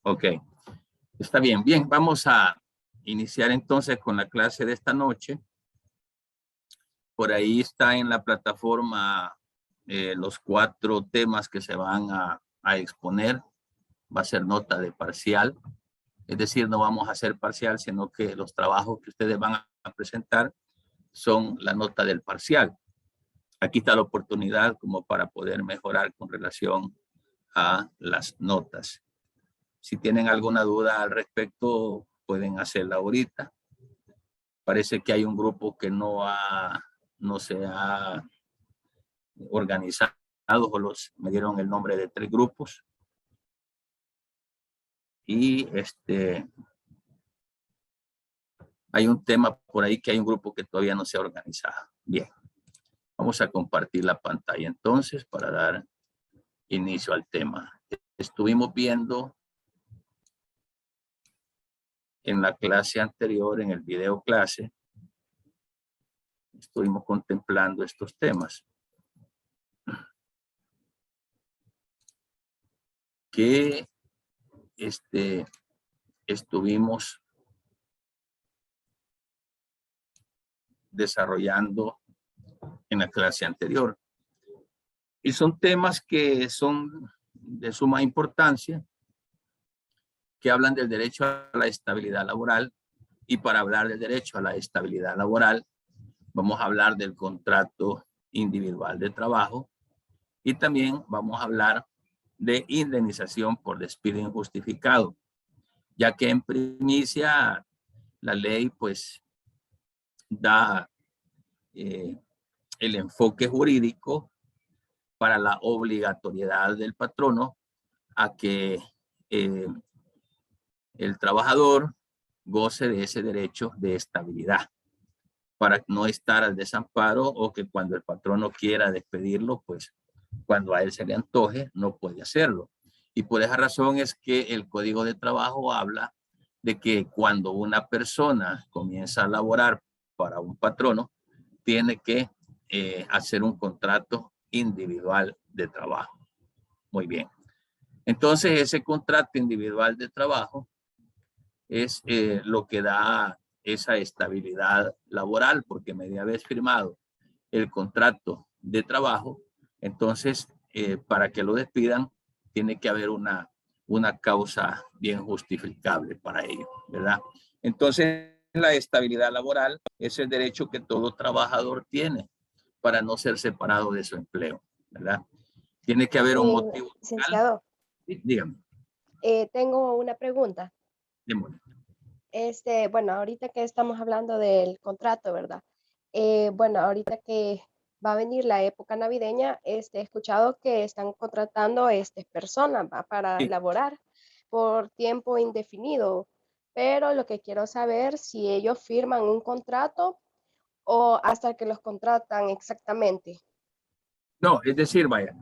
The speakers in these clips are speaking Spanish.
Ok, está bien. Bien, vamos a iniciar entonces con la clase de esta noche. Por ahí está en la plataforma los 4 temas que se van a exponer. Va a ser nota de parcial. Es decir, no vamos a hacer parcial, sino que los trabajos que ustedes van a presentar son la nota del parcial. Aquí está la oportunidad como para poder mejorar con relación a las notas. Si tienen alguna duda al respecto, pueden hacerla ahorita. Parece que hay un grupo que no se ha organizado, o me dieron el nombre de 3 grupos. Y hay un tema por ahí que hay un grupo que todavía no se ha organizado. Bien, vamos a compartir la pantalla entonces para dar inicio al tema. Estuvimos viendo en la clase anterior, en el video clase, estuvimos contemplando estos temas. Que estuvimos desarrollando en la clase anterior. Y son temas que son de suma importancia, que hablan del derecho a la estabilidad laboral. Y para hablar del derecho a la estabilidad laboral, vamos a hablar del contrato individual de trabajo y también vamos a hablar de indemnización por despido injustificado, ya que en primicia la ley pues da el enfoque jurídico para la obligatoriedad del patrono a que el trabajador goce de ese derecho de estabilidad, para no estar al desamparo, o que cuando el patrono quiera despedirlo, pues cuando a él se le antoje, no puede hacerlo. Y por esa razón es que el Código de Trabajo habla de que cuando una persona comienza a laborar para un patrono, tiene que hacer un contrato individual de trabajo. Muy bien. Entonces, ese contrato individual de trabajo es lo que da esa estabilidad laboral, porque media vez firmado el contrato de trabajo, entonces para que lo despidan tiene que haber una causa bien justificable para ello, ¿verdad? Entonces la estabilidad laboral es el derecho que todo trabajador tiene para no ser separado de su empleo, ¿verdad? Tiene que haber un motivo legal. Licenciado, Dígame, tengo una pregunta. démosle. Bueno, ahorita que estamos hablando del contrato, ¿verdad? Bueno, ahorita que va a venir la época navideña, he escuchado que están contratando personas, ¿va? Para Sí. laborar por tiempo indefinido, pero lo que quiero saber si ellos firman un contrato o hasta que los contratan exactamente. No, es decir, vaya,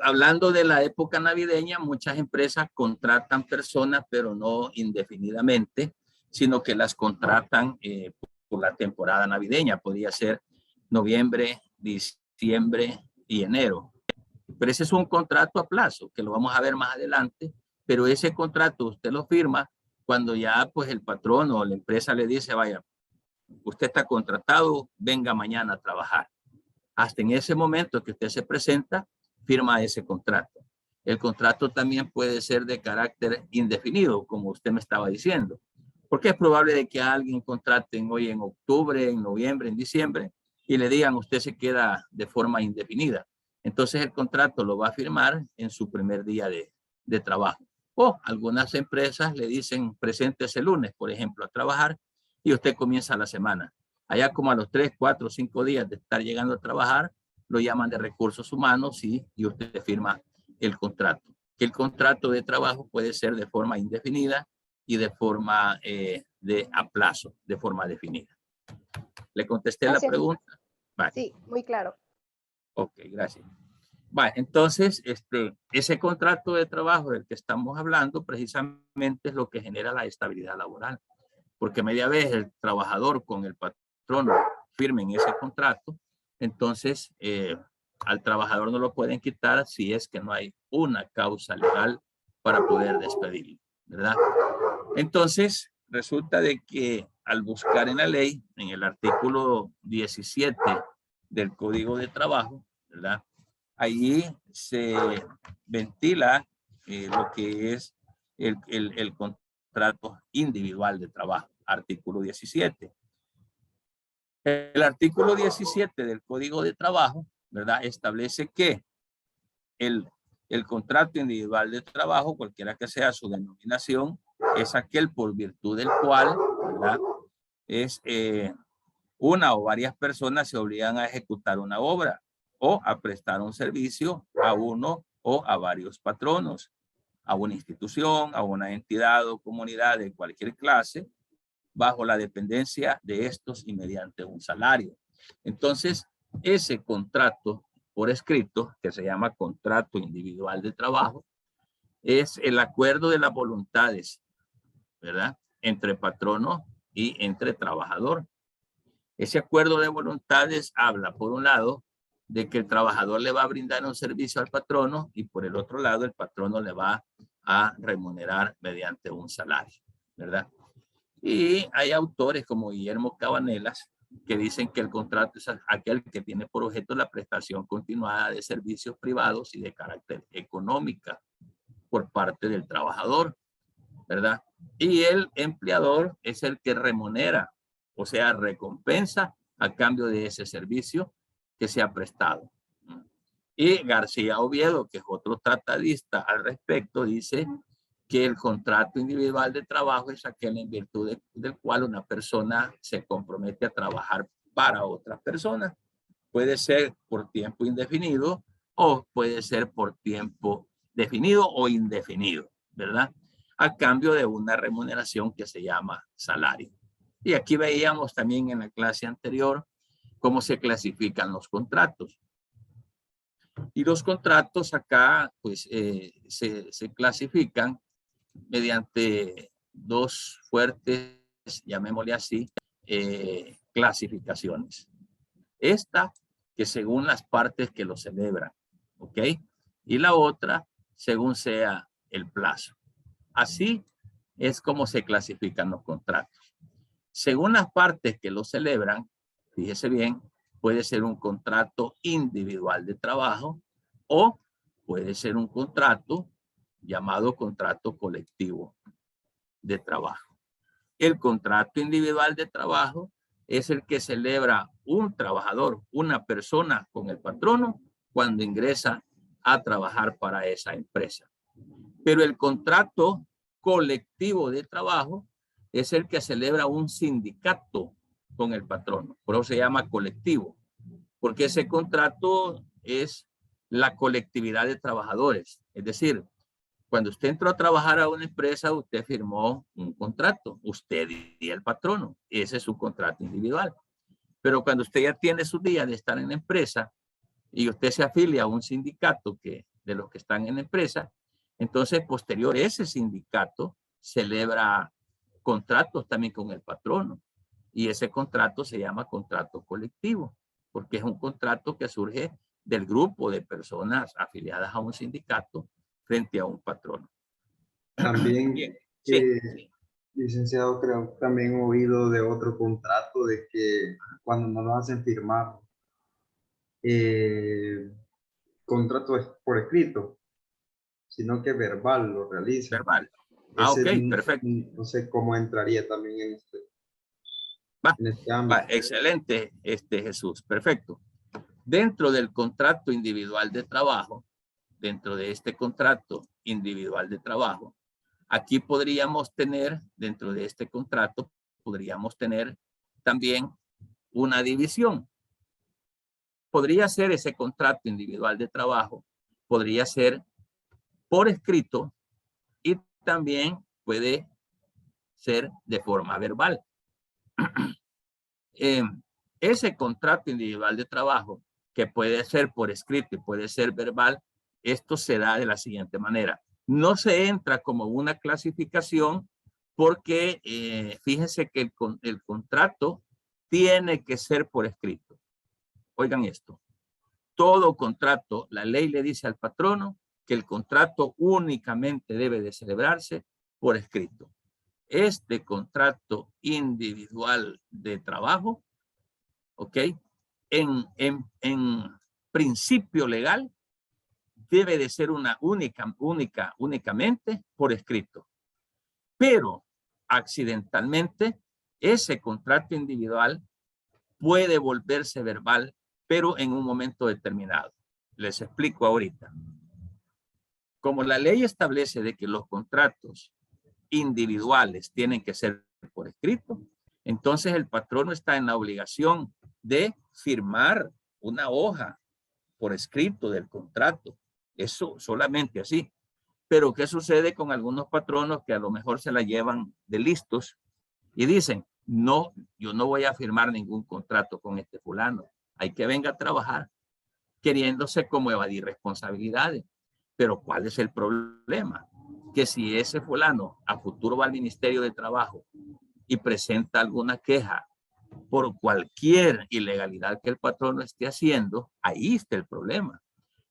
hablando de la época navideña, muchas empresas contratan personas, pero no indefinidamente, sino que las contratan por la temporada navideña. Podría ser noviembre, diciembre y enero. Pero ese es un contrato a plazo, que lo vamos a ver más adelante, pero ese contrato usted lo firma cuando ya pues el patrón o la empresa le dice, vaya, usted está contratado, venga mañana a trabajar. Hasta en ese momento que usted se presenta, firma ese contrato. El contrato también puede ser de carácter indefinido, como usted me estaba diciendo, porque es probable de que a alguien contraten hoy en octubre, en noviembre, en diciembre, y le digan usted se queda de forma indefinida. Entonces el contrato lo va a firmar en su primer día de trabajo. O algunas empresas le dicen preséntese el lunes, por ejemplo, a trabajar, y usted comienza la semana. Allá como a los 3, 4, 5 días de estar llegando a trabajar, lo llaman de recursos humanos y usted firma el contrato. Que el contrato de trabajo puede ser de forma indefinida y de forma de a plazo, de forma definida. ¿Le contesté la Gracias. pregunta? Vale. Sí, muy claro. Ok, gracias. Vale, entonces, ese contrato de trabajo del que estamos hablando precisamente es lo que genera la estabilidad laboral. Porque media vez el trabajador con el patrono firmen ese contrato, entonces Al trabajador no lo pueden quitar si es que no hay una causa legal para poder despedirlo, ¿verdad? Entonces, resulta de que al buscar en la ley, en el artículo 17 del Código de Trabajo, ¿verdad? Allí se ventila lo que es el contrato individual de trabajo, artículo 17. El artículo 17 del Código de Trabajo, ¿verdad? Establece que el contrato individual de trabajo, cualquiera que sea su denominación, es aquel por virtud del cual, ¿verdad? Es una o varias personas se obligan a ejecutar una obra o a prestar un servicio a uno o a varios patronos, a una institución, a una entidad o comunidad de cualquier clase, bajo la dependencia de estos y mediante un salario. Entonces, ese contrato por escrito, que se llama contrato individual de trabajo, es el acuerdo de las voluntades, ¿verdad? Entre patrono y entre trabajador. Ese acuerdo de voluntades habla, por un lado, de que el trabajador le va a brindar un servicio al patrono y por el otro lado, el patrono le va a remunerar mediante un salario, ¿verdad? Y hay autores como Guillermo Cabanelas que dicen que el contrato es aquel que tiene por objeto la prestación continuada de servicios privados y de carácter económica por parte del trabajador, ¿verdad? Y el empleador es el que remunera, o sea, recompensa a cambio de ese servicio que se ha prestado. Y García Oviedo, que es otro tratadista al respecto, dice que el contrato individual de trabajo es aquel en virtud del cual una persona se compromete a trabajar para otras personas. Puede ser por tiempo indefinido o puede ser por tiempo definido o indefinido, ¿verdad? A cambio de una remuneración que se llama salario. Y aquí veíamos también en la clase anterior cómo se clasifican los contratos. Y los contratos acá, pues, se clasifican mediante dos fuertes, llamémosle así, clasificaciones. Esta, que según las partes que lo celebran, ¿ok? Y la otra, según sea el plazo. Así es como se clasifican los contratos. Según las partes que lo celebran, fíjese bien, puede ser un contrato individual de trabajo o puede ser un contrato llamado contrato colectivo de trabajo. El contrato individual de trabajo es el que celebra un trabajador, una persona con el patrono cuando ingresa a trabajar para esa empresa. Pero el contrato colectivo de trabajo es el que celebra un sindicato con el patrono. Por eso se llama colectivo, porque ese contrato es la colectividad de trabajadores. Es decir, cuando usted entró a trabajar a una empresa, usted firmó un contrato, usted y el patrono. Ese es su contrato individual. Pero cuando usted ya tiene su día de estar en la empresa y usted se afilia a un sindicato de los que están en la empresa, entonces posterior ese sindicato celebra contratos también con el patrono. Y ese contrato se llama contrato colectivo, porque es un contrato que surge del grupo de personas afiliadas a un sindicato frente a un patrono. También, Sí, sí. licenciado, creo que también he oído de otro contrato de que cuando no lo hacen firmar, eh, contrato es por escrito, sino que verbal lo realizan. Verbal. Ese Ok, perfecto. no sé cómo entraría también Va, en este va, ámbito. excelente, Jesús, perfecto. Dentro del contrato individual de trabajo, dentro de este contrato individual de trabajo, aquí podríamos tener, dentro de este contrato, podríamos tener también una división. Podría ser ese contrato individual de trabajo, podría ser por escrito y también puede ser de forma verbal. Ese contrato individual de trabajo, que puede ser por escrito y puede ser verbal, esto se da de la siguiente manera. No se entra como una clasificación porque fíjense que el contrato tiene que ser por escrito. Oigan esto. todo contrato, la ley le dice al patrono que el contrato únicamente debe de celebrarse por escrito. Este contrato individual de trabajo, ¿ok? En principio legal, debe de ser una únicamente por escrito. Pero accidentalmente, ese contrato individual puede volverse verbal, pero en un momento determinado. Les explico ahorita. Como la ley establece de que los contratos individuales tienen que ser por escrito, entonces el patrono está en la obligación de firmar una hoja por escrito del contrato. Eso solamente así. Pero ¿qué sucede con algunos patronos que a lo mejor se la llevan de listos y dicen, no, yo no voy a firmar ningún contrato con este fulano, hay que venga a trabajar, queriéndose como evadir responsabilidades? Pero ¿cuál es el problema? Que si ese fulano a futuro va al Ministerio de Trabajo y presenta alguna queja por cualquier ilegalidad que el patrono esté haciendo, ahí está el problema.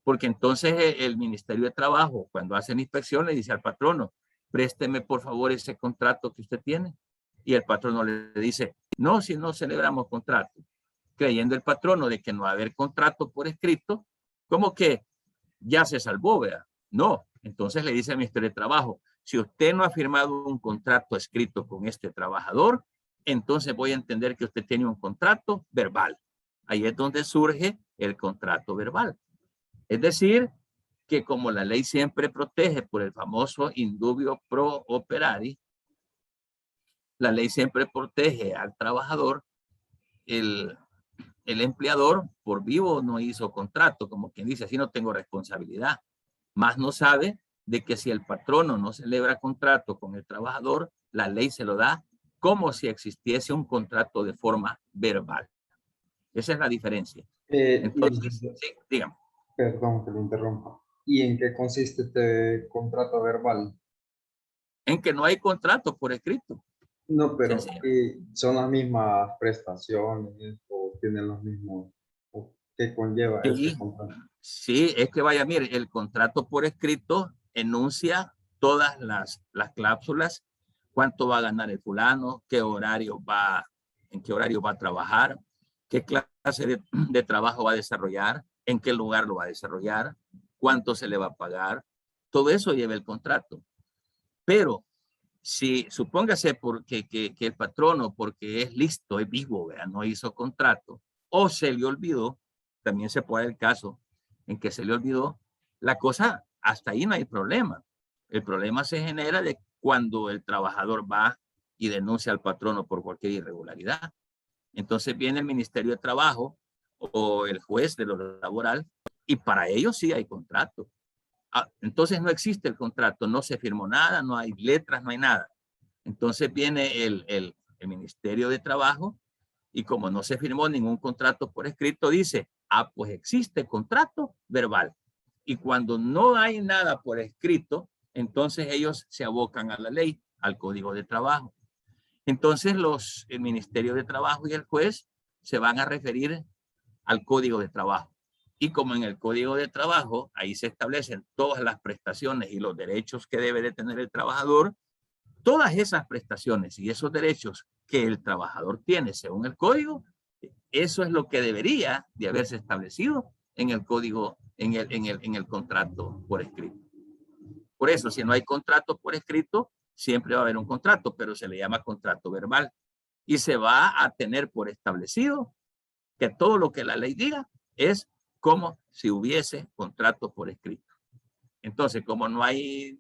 Porque entonces el Ministerio de Trabajo, cuando hacen inspección, le dice al patrono, présteme por favor ese contrato que usted tiene. Y el patrono le dice, no, si no celebramos contrato. Creyendo el patrono de que no va a haber contrato por escrito, como que ya se salvó, ¿verdad? No, entonces le dice al Ministerio de Trabajo, si usted no ha firmado un contrato escrito con este trabajador, entonces voy a entender que usted tiene un contrato verbal. Ahí es donde surge el contrato verbal. Es decir, que como la ley siempre protege por el famoso indubio pro operari, la ley siempre protege al trabajador, el empleador por vivo no hizo contrato, como quien dice, así no tengo responsabilidad. Más no sabe de que si el patrono no celebra contrato con el trabajador, la ley se lo da como si existiese un contrato de forma verbal. Esa es la diferencia. Entonces, sí, dígame. Perdón que lo interrumpa. ¿Y en qué consiste este contrato verbal? En que no hay contrato por escrito. No, pero Sencillo. son las mismas prestaciones o tienen los mismos, o ¿qué conlleva este Sí, contrato? sí, es que vaya, mire, el contrato por escrito enuncia todas las cláusulas, cuánto va a ganar el fulano, en qué horario va a trabajar, qué clase de trabajo va a desarrollar, en qué lugar lo va a desarrollar, cuánto se le va a pagar. Todo eso lleva el contrato. Pero si supóngase que el patrono, porque es listo, es vivo, ¿verdad? No hizo contrato, o se le olvidó, también se puede dar el caso en que se le olvidó, la cosa, hasta ahí no hay problema. El problema se genera de cuando el trabajador va y denuncia al patrono por cualquier irregularidad. Entonces viene el Ministerio de Trabajo o el juez de lo laboral y para ellos sí hay contrato. Entonces no existe el contrato, no se firmó nada, no hay letras, no hay nada. Entonces viene el Ministerio de Trabajo y como no se firmó ningún contrato por escrito, dice, pues existe contrato verbal. Y cuando no hay nada por escrito, entonces ellos se abocan a la ley, al Código de Trabajo. Entonces el Ministerio de Trabajo y el juez se van a referir al Código de Trabajo. Y como en el Código de Trabajo, ahí se establecen todas las prestaciones y los derechos que debe de tener el trabajador, todas esas prestaciones y esos derechos que el trabajador tiene según el código, eso es lo que debería de haberse establecido en el código, en el contrato por escrito. Por eso, si no hay contrato por escrito, siempre va a haber un contrato, pero se le llama contrato verbal y se va a tener por establecido que todo lo que la ley diga es como si hubiese contrato por escrito. Entonces, como no hay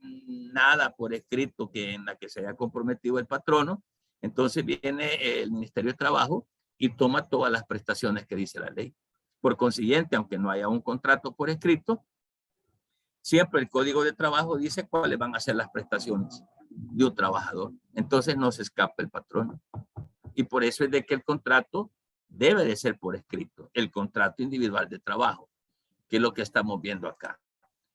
nada por escrito en la que se haya comprometido el patrono, entonces viene el Ministerio de Trabajo y toma todas las prestaciones que dice la ley. Por consiguiente, aunque no haya un contrato por escrito, siempre el Código de Trabajo dice cuáles van a ser las prestaciones de un trabajador. Entonces no se escapa el patrono. Y por eso es de que el contrato debe de ser por escrito, el contrato individual de trabajo, que es lo que estamos viendo acá.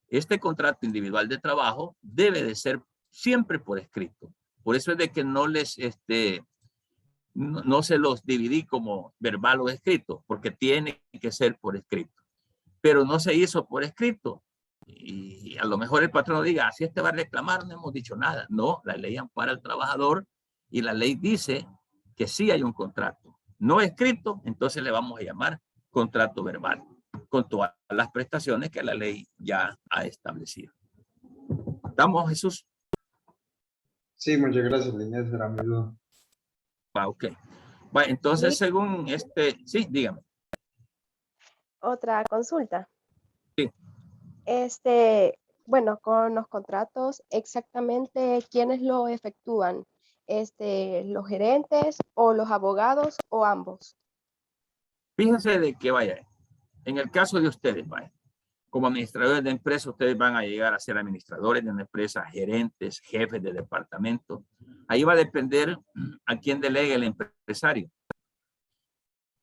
Este contrato individual de trabajo debe de ser siempre por escrito. Por eso es de que no se los dividí como verbal o escrito, porque tiene que ser por escrito. pero no se hizo por escrito. Y a lo mejor el patrón diga, si este va a reclamar, no hemos dicho nada. No, la ley ampara al trabajador y la ley dice que sí hay un contrato. No escrito, entonces le vamos a llamar contrato verbal, con todas las prestaciones que la ley ya ha establecido. ¿Estamos, Jesús? Sí, muchas gracias, Inés, era mi duda. Ok. Bueno, entonces, Sí. según sí, dígame. Otra consulta. Sí. Bueno, con los contratos, exactamente quiénes lo efectúan, los gerentes o los abogados o ambos. Fíjense de que vaya, en el caso de ustedes, vaya, como administradores de empresa, ustedes van a llegar a ser administradores de una empresa, gerentes, jefes de departamento. Ahí va a depender a quién delegue el empresario.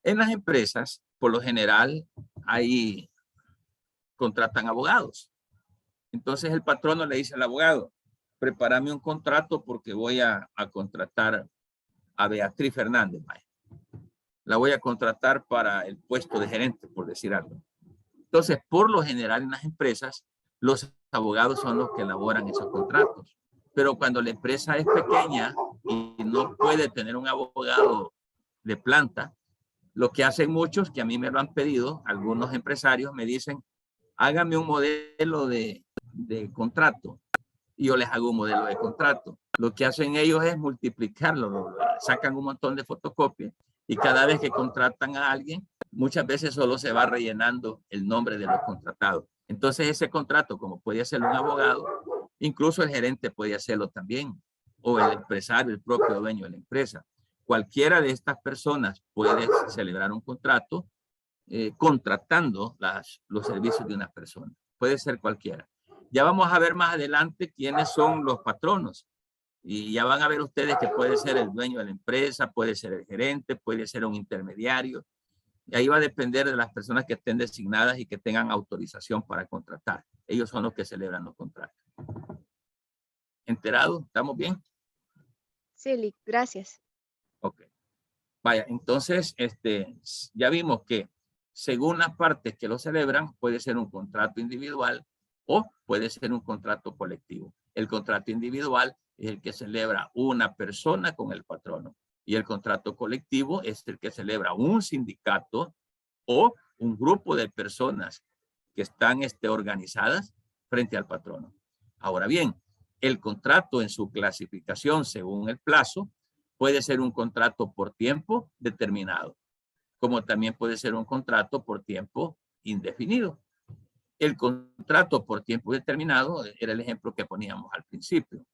En las empresas, por lo general, ahí contratan abogados. Entonces el patrono le dice al abogado, prepárame un contrato porque voy a contratar a Beatriz Fernández. Vaya. La voy a contratar para el puesto de gerente, por decir algo. Entonces, por lo general en las empresas, los abogados son los que elaboran esos contratos. Pero cuando la empresa es pequeña y no puede tener un abogado de planta, lo que hacen muchos, que a mí me lo han pedido, algunos empresarios me dicen, hágame un modelo de contrato. Y yo les hago un modelo de contrato. Lo que hacen ellos es multiplicarlo, sacan un montón de fotocopias y cada vez que contratan a alguien, muchas veces solo se va rellenando el nombre de los contratados. Entonces ese contrato, como puede hacerlo un abogado, incluso el gerente puede hacerlo también, o el empresario, el propio dueño de la empresa. Cualquiera de estas personas puede celebrar un contrato contratando los servicios de una persona. Puede ser cualquiera. Ya vamos a ver más adelante quiénes son los patronos. Y ya van a ver ustedes que puede ser el dueño de la empresa, puede ser el gerente, puede ser un intermediario. Y ahí va a depender de las personas que estén designadas y que tengan autorización para contratar. Ellos son los que celebran los contratos. ¿Enterados? ¿Estamos bien? Sí, gracias. Ok. Vaya, entonces, ya vimos que según las partes que lo celebran, puede ser un contrato individual o puede ser un contrato colectivo. El contrato individual es el que celebra una persona con el patrono y el contrato colectivo es el que celebra un sindicato o un grupo de personas que están organizadas frente al patrono. Ahora bien, el contrato en su clasificación según el plazo puede ser un contrato por tiempo determinado, como también puede ser un contrato por tiempo indefinido. El contrato por tiempo determinado era el ejemplo que poníamos al principio.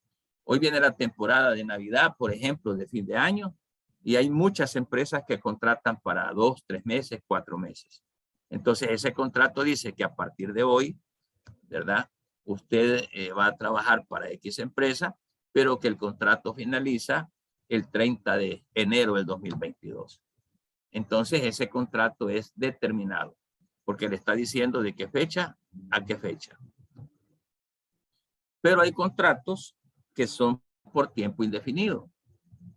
Hoy viene la temporada de Navidad, por ejemplo, de fin de año, y hay muchas empresas que contratan para 2, 3 meses, 4 meses. Entonces, ese contrato dice que a partir de hoy, ¿verdad? Usted va a trabajar para X empresa, pero que el contrato finaliza el 30 de enero del 2022. Entonces, ese contrato es determinado, porque le está diciendo de qué fecha a qué fecha. Pero hay contratos que son por tiempo indefinido.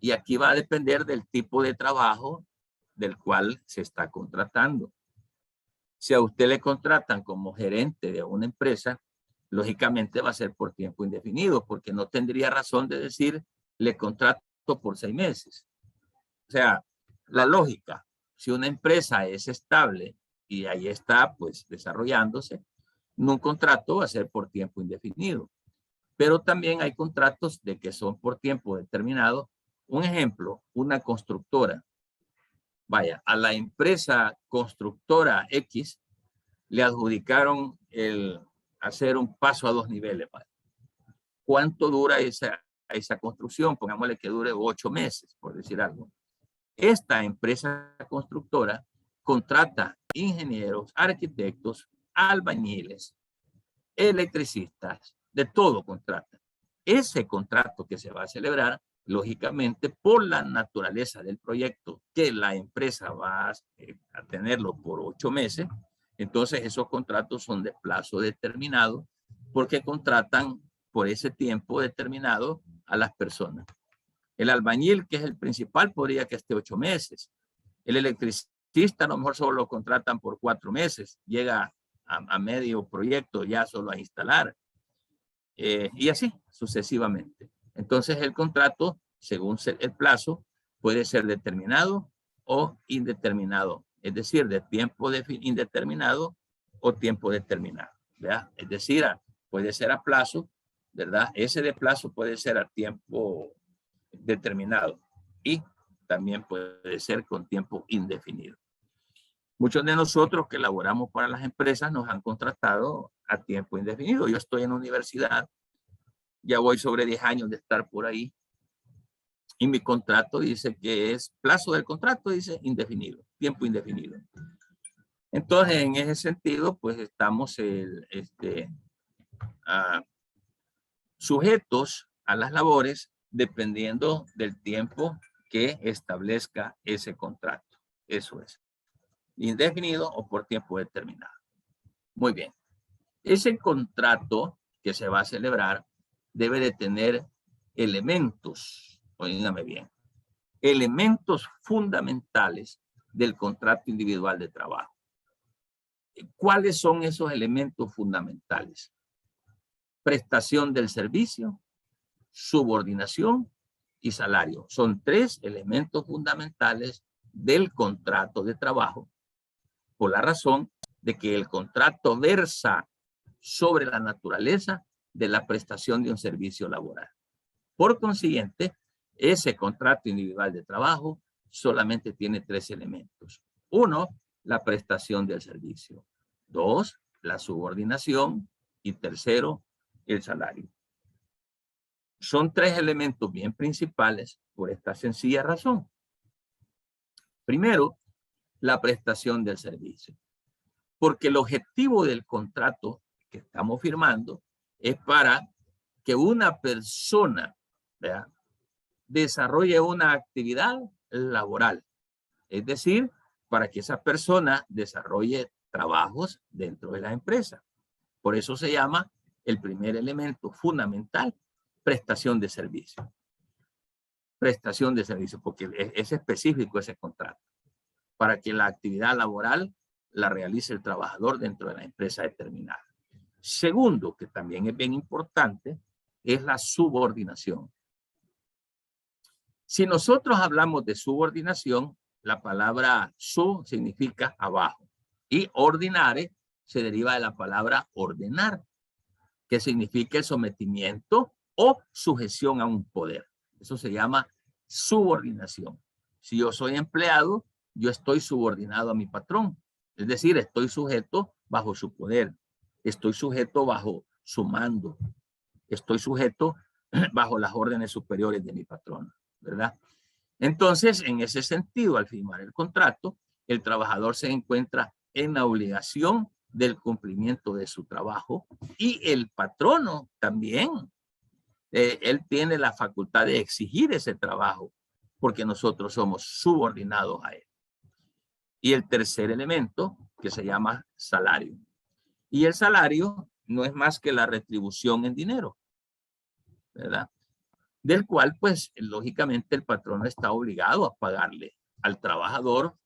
Y aquí va a depender del tipo de trabajo del cual se está contratando. Si a usted le contratan como gerente de una empresa, lógicamente va a ser por tiempo indefinido, porque no tendría razón de decir, le contrato por 6 meses. O sea, la lógica, si una empresa es estable y ahí está pues desarrollándose, un contrato va a ser por tiempo indefinido. Pero también hay contratos de que son por tiempo determinado. Un ejemplo, una constructora. Vaya, a la empresa constructora X le adjudicaron el hacer un paso a 2 niveles. Vaya. ¿Cuánto dura esa construcción? Pongámosle que dure 8 meses, por decir algo. Esta empresa constructora contrata ingenieros, arquitectos, albañiles, electricistas, de todo contrata. Ese contrato que se va a celebrar, lógicamente, por la naturaleza del proyecto, que la empresa va a tenerlo por 8 meses, entonces esos contratos son de plazo determinado, porque contratan por ese tiempo determinado a las personas. El albañil, que es el principal, podría que esté 8 meses. El electricista a lo mejor solo lo contratan por 4 meses. Llega a medio proyecto ya solo a instalar. Y así sucesivamente. Entonces el contrato, según el plazo, puede ser determinado o indeterminado. Es decir, de tiempo indeterminado o tiempo determinado. ¿Verdad? Es decir, puede ser a plazo, ¿verdad? Ese de plazo puede ser a tiempo determinado y también puede ser con tiempo indefinido. Muchos de nosotros que laboramos para las empresas nos han contratado a tiempo indefinido. Yo estoy en la universidad, ya voy sobre 10 años de estar por ahí y mi contrato dice que es plazo del contrato, dice indefinido, tiempo indefinido. Entonces, en ese sentido, pues estamos sujetos a las labores dependiendo del tiempo que establezca ese contrato. Eso es. Indefinido o por tiempo determinado. Muy bien. Ese contrato que se va a celebrar debe de tener elementos, oígame bien, elementos fundamentales del contrato individual de trabajo. ¿Cuáles son esos elementos fundamentales? Prestación del servicio, subordinación y salario. Son 3 elementos fundamentales del contrato de trabajo, por la razón de que el contrato versa sobre la naturaleza de la prestación de un servicio laboral. Por consiguiente, ese contrato individual de trabajo solamente tiene 3 elementos. 1, la prestación del servicio. 2, la subordinación. Y 3, el salario. Son 3 elementos bien principales por esta sencilla razón. Primero, la prestación del servicio. Porque el objetivo del contrato que estamos firmando es para que una persona, ¿verdad?, desarrolle una actividad laboral. Es decir, para que esa persona desarrolle trabajos dentro de la empresa. Por eso se llama el primer elemento fundamental, prestación de servicio. Prestación de servicio, porque es específico ese contrato. Para que la actividad laboral la realice el trabajador dentro de la empresa determinada. Segundo, que también es bien importante, es la subordinación. Si nosotros hablamos de subordinación, la palabra sub significa abajo y ordinare se deriva de la palabra ordenar, que significa el sometimiento o sujeción a un poder. Eso se llama subordinación. Si yo soy empleado, yo estoy subordinado a mi patrón. Es decir, estoy sujeto bajo su poder. Estoy sujeto bajo su mando. Estoy sujeto bajo las órdenes superiores de mi patrón, ¿verdad? Entonces, en ese sentido, al firmar el contrato, el trabajador se encuentra en la obligación del cumplimiento de su trabajo y el patrono también. Él tiene la facultad de exigir ese trabajo porque nosotros somos subordinados a él. Y el tercer elemento, que se llama salario. Y el salario no es más que la retribución en dinero, ¿verdad? Del cual, pues, lógicamente el patrón está obligado a pagarle al trabajador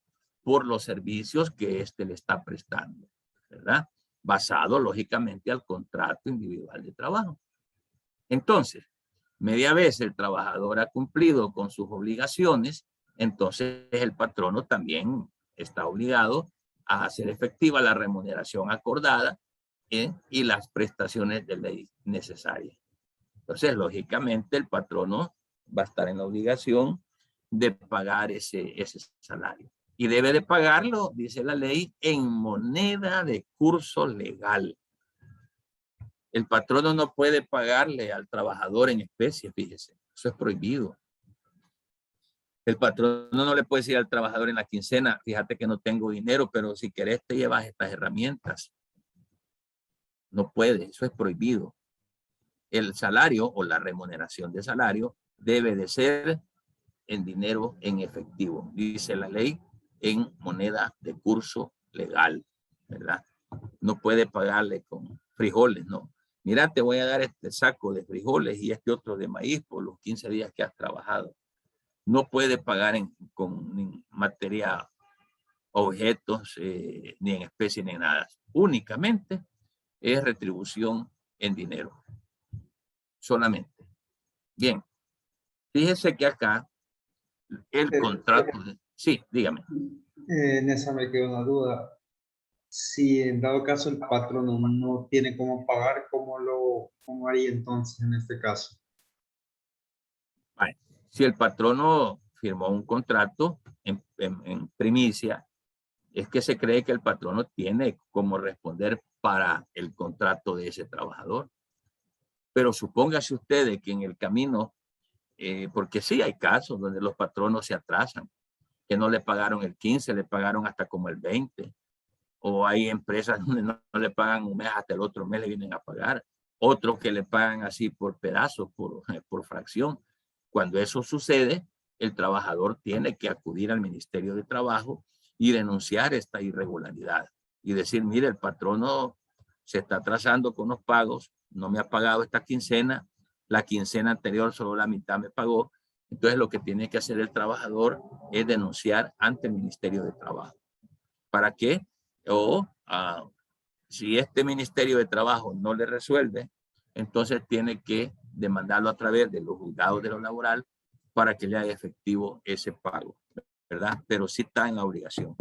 por los servicios que éste le está prestando, ¿verdad? Basado, lógicamente, al contrato individual de trabajo. Entonces, media vez el trabajador ha cumplido con sus obligaciones, entonces el patrono también está obligado a hacer efectiva la remuneración acordada y las prestaciones de ley necesarias. Entonces, lógicamente, el patrono va a estar en la obligación de pagar ese salario. Y debe de pagarlo, dice la ley, en moneda de curso legal. El patrono no puede pagarle al trabajador en especie, fíjese. Eso es prohibido. El patrono no le puede decir al trabajador en la quincena, fíjate que no tengo dinero, pero si querés te llevas estas herramientas. No puede, eso es prohibido. El salario o la remuneración de salario debe de ser en dinero en efectivo, dice la ley, en moneda de curso legal, ¿verdad? No puede pagarle con frijoles, no. Mira, te voy a dar este saco de frijoles y este otro de maíz por los 15 días que has trabajado. No puede pagar con materia objetos, ni en especie ni en nada. Únicamente es retribución en dinero. Solamente. Bien. Fíjese que acá el contrato... Sí, dígame. En esa me quedó una duda. Si en dado caso el patrono no tiene cómo pagar, ¿cómo haría entonces en este caso? Vale. Si el patrono firmó un contrato en primicia, es que se cree que el patrono tiene cómo responder para el contrato de ese trabajador. Pero supóngase ustedes que en el camino, porque sí hay casos donde los patronos se atrasan, que no le pagaron el 15, le pagaron hasta como el 20. O hay empresas donde no le pagan un mes, hasta el otro mes le vienen a pagar. Otros que le pagan así por pedazos, por fracción. Cuando eso sucede, el trabajador tiene que acudir al Ministerio de Trabajo y denunciar esta irregularidad. Y decir, mire, el patrono se está atrasando con los pagos, no me ha pagado esta quincena, la quincena anterior solo la mitad me pagó. Entonces lo que tiene que hacer el trabajador es denunciar ante el Ministerio de Trabajo. ¿Para qué? O si este Ministerio de Trabajo no le resuelve, entonces tiene que demandarlo a través de los juzgados de lo laboral para que le haga efectivo ese pago, ¿verdad? Pero sí está en la obligación.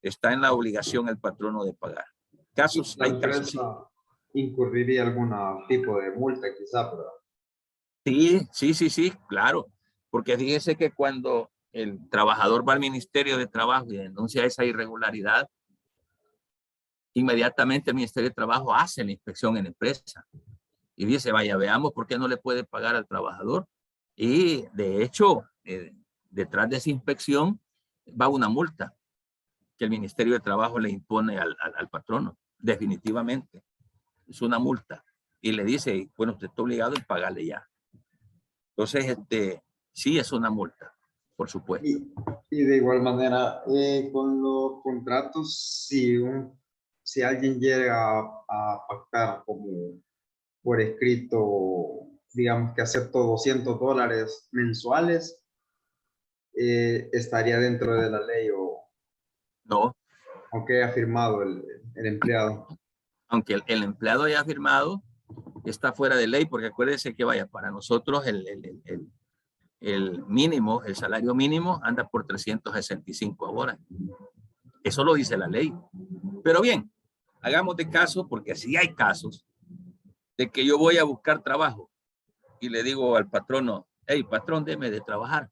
Está en la obligación el patrono de pagar. Casos, La hay casos, sí. empresa incurriría algún tipo de multa quizá, pero... Sí, claro. Porque fíjese que cuando el trabajador va al Ministerio de Trabajo y denuncia esa irregularidad, inmediatamente el Ministerio de Trabajo hace la inspección en la empresa y dice, vaya, veamos por qué no le puede pagar al trabajador. Y de hecho, detrás de esa inspección va una multa que el Ministerio de Trabajo le impone al patrono, definitivamente. Es una multa. Y le dice, bueno, usted está obligado a pagarle ya. Entonces, sí es una multa, por supuesto. Y de igual manera, con los contratos, si alguien llega a pactar como por escrito, digamos que acepto $200 mensuales, estaría dentro de la ley No, o que haya firmado el empleado. aunque el empleado haya firmado, está fuera de ley, porque acuérdense que vaya, para nosotros el mínimo, el salario mínimo anda por 365 ahora. Eso lo dice la ley. Pero bien, hagamos de caso, porque sí hay casos de que yo voy a buscar trabajo y le digo al patrono, hey, patrón, déme de trabajar.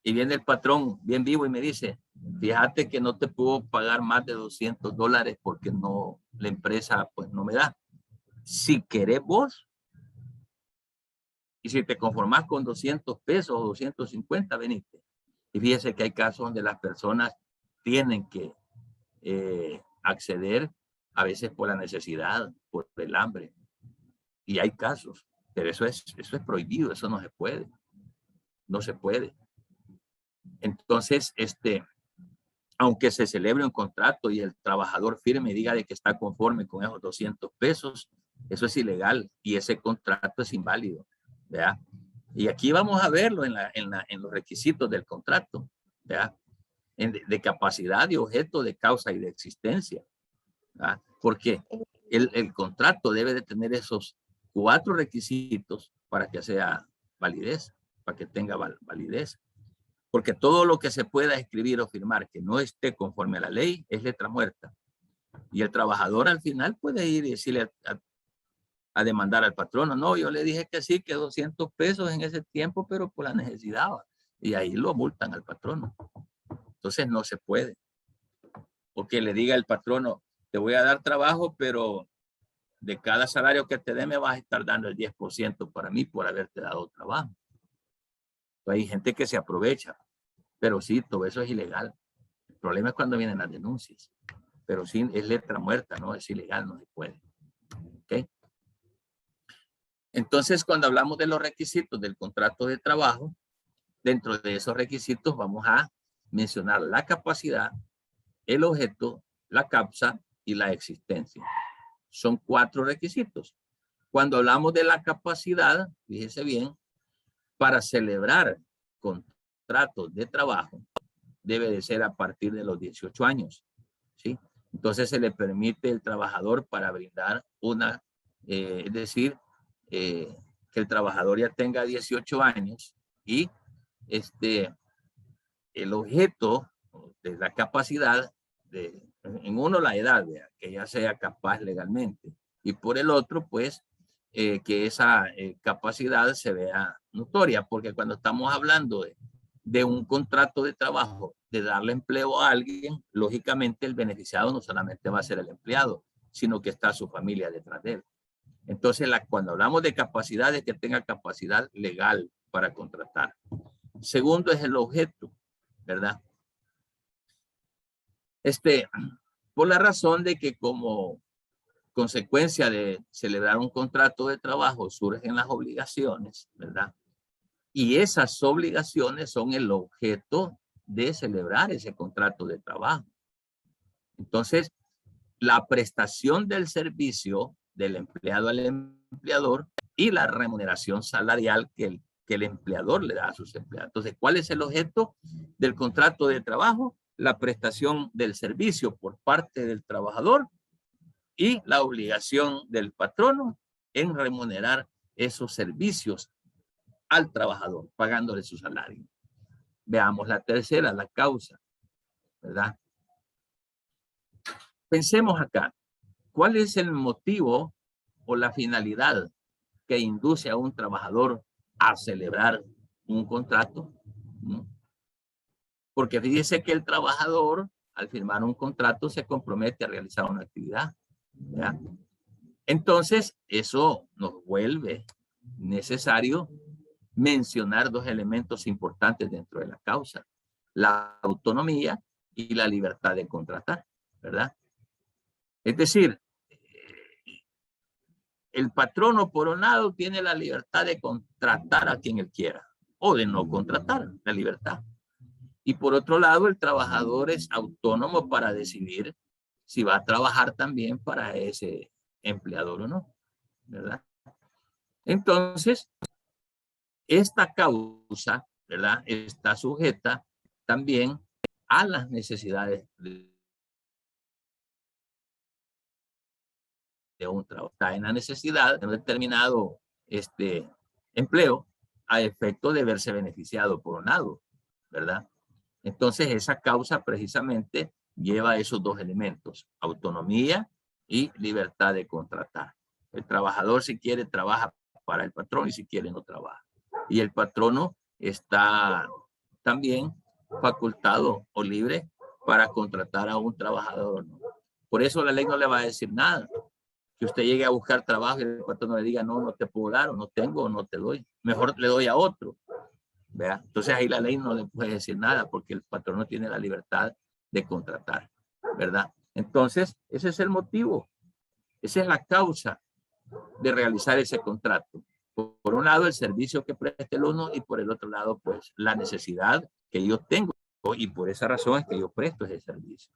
Y viene el patrón bien vivo y me dice, fíjate que no te puedo pagar más de $200 porque no, la empresa pues no me da. Si querés vos, y si te conformás con 200 pesos o 250, venite. Y fíjese que hay casos donde las personas tienen que acceder, a veces por la necesidad, por el hambre. Y hay casos, pero eso es prohibido, eso no se puede. No se puede. Entonces, aunque se celebre un contrato y el trabajador firme y diga de que está conforme con esos 200 pesos, eso es ilegal y ese contrato es inválido, ¿verdad? Y aquí vamos a verlo en los requisitos del contrato, ¿verdad? De capacidad, de objeto, de causa y de existencia, ¿verdad? Porque el contrato debe de tener esos 4 requisitos para que sea validez, para que tenga validez. Porque todo lo que se pueda escribir o firmar que no esté conforme a la ley es letra muerta. Y el trabajador al final puede ir y decirle a demandar al patrono, no, yo le dije que sí, que 200 pesos en ese tiempo, pero por la necesidad. Y ahí lo multan al patrono. Entonces no se puede. O que le diga al patrono, te voy a dar trabajo, pero de cada salario que te dé me vas a estar dando el 10% para mí por haberte dado trabajo. Hay gente que se aprovecha, pero sí, todo eso es ilegal. El problema es cuando vienen las denuncias, pero sí es letra muerta, no es ilegal, no se puede. ¿Okay? Entonces, cuando hablamos de los requisitos del contrato de trabajo, dentro de esos requisitos vamos a mencionar la capacidad, el objeto, la causa y la existencia. Son 4 requisitos. Cuando hablamos de la capacidad, fíjese bien, para celebrar contratos de trabajo, debe de ser a partir de los 18 años, ¿sí? Entonces se le permite al trabajador para brindar una, es decir, que el trabajador ya tenga 18 años y el objeto de la capacidad, en uno la edad, que ya sea capaz legalmente, y por el otro, pues, que esa capacidad se vea notoria, porque cuando estamos hablando de un contrato de trabajo, de darle empleo a alguien, lógicamente el beneficiado no solamente va a ser el empleado, sino que está su familia detrás de él. Entonces, cuando hablamos de capacidad, es que tenga capacidad legal para contratar. Segundo es el objeto, ¿verdad? Por la razón de que como consecuencia de celebrar un contrato de trabajo surgen las obligaciones, ¿verdad? Y esas obligaciones son el objeto de celebrar ese contrato de trabajo. Entonces, la prestación del servicio del empleado al empleador y la remuneración salarial que el empleador le da a sus empleados. Entonces, ¿cuál es el objeto del contrato de trabajo? La prestación del servicio por parte del trabajador y la obligación del patrono en remunerar esos servicios al trabajador, pagándole su salario. Veamos la tercera, la causa, ¿verdad? Pensemos acá, ¿cuál es el motivo o la finalidad que induce a un trabajador a celebrar un contrato? Porque fíjese que el trabajador, al firmar un contrato, se compromete a realizar una actividad, ¿ya? Entonces, eso nos vuelve necesario mencionar dos elementos importantes dentro de la causa: la autonomía y la libertad de contratar, ¿verdad? Es decir, el patrono, por un lado, tiene la libertad de contratar a quien él quiera o de no contratar, la libertad. Y por otro lado, el trabajador es autónomo para decidir si va a trabajar también para ese empleador o no, ¿verdad? Entonces, esta causa, ¿verdad?, está sujeta también a las necesidades de un trabajo. Está en la necesidad de un determinado empleo a efecto de verse beneficiado por un lado, ¿verdad? Entonces, esa causa precisamente lleva esos dos elementos: autonomía y libertad de contratar. El trabajador, si quiere, trabaja para el patrón, y si quiere, no trabaja. Y el patrono está también facultado o libre para contratar a un trabajador, ¿no? Por eso la ley no le va a decir nada. Que usted llegue a buscar trabajo y el patrón le diga, no, no te puedo dar, o no tengo, o no te doy. Mejor le doy a otro. ¿Vea? Entonces ahí la ley no le puede decir nada porque el patrón no tiene la libertad de contratar, ¿verdad? Entonces, ese es el motivo. Esa es la causa de realizar ese contrato. Por un lado, el servicio que presta el uno, y por el otro lado, pues, la necesidad que yo tengo, y por esa razón es que yo presto ese servicio.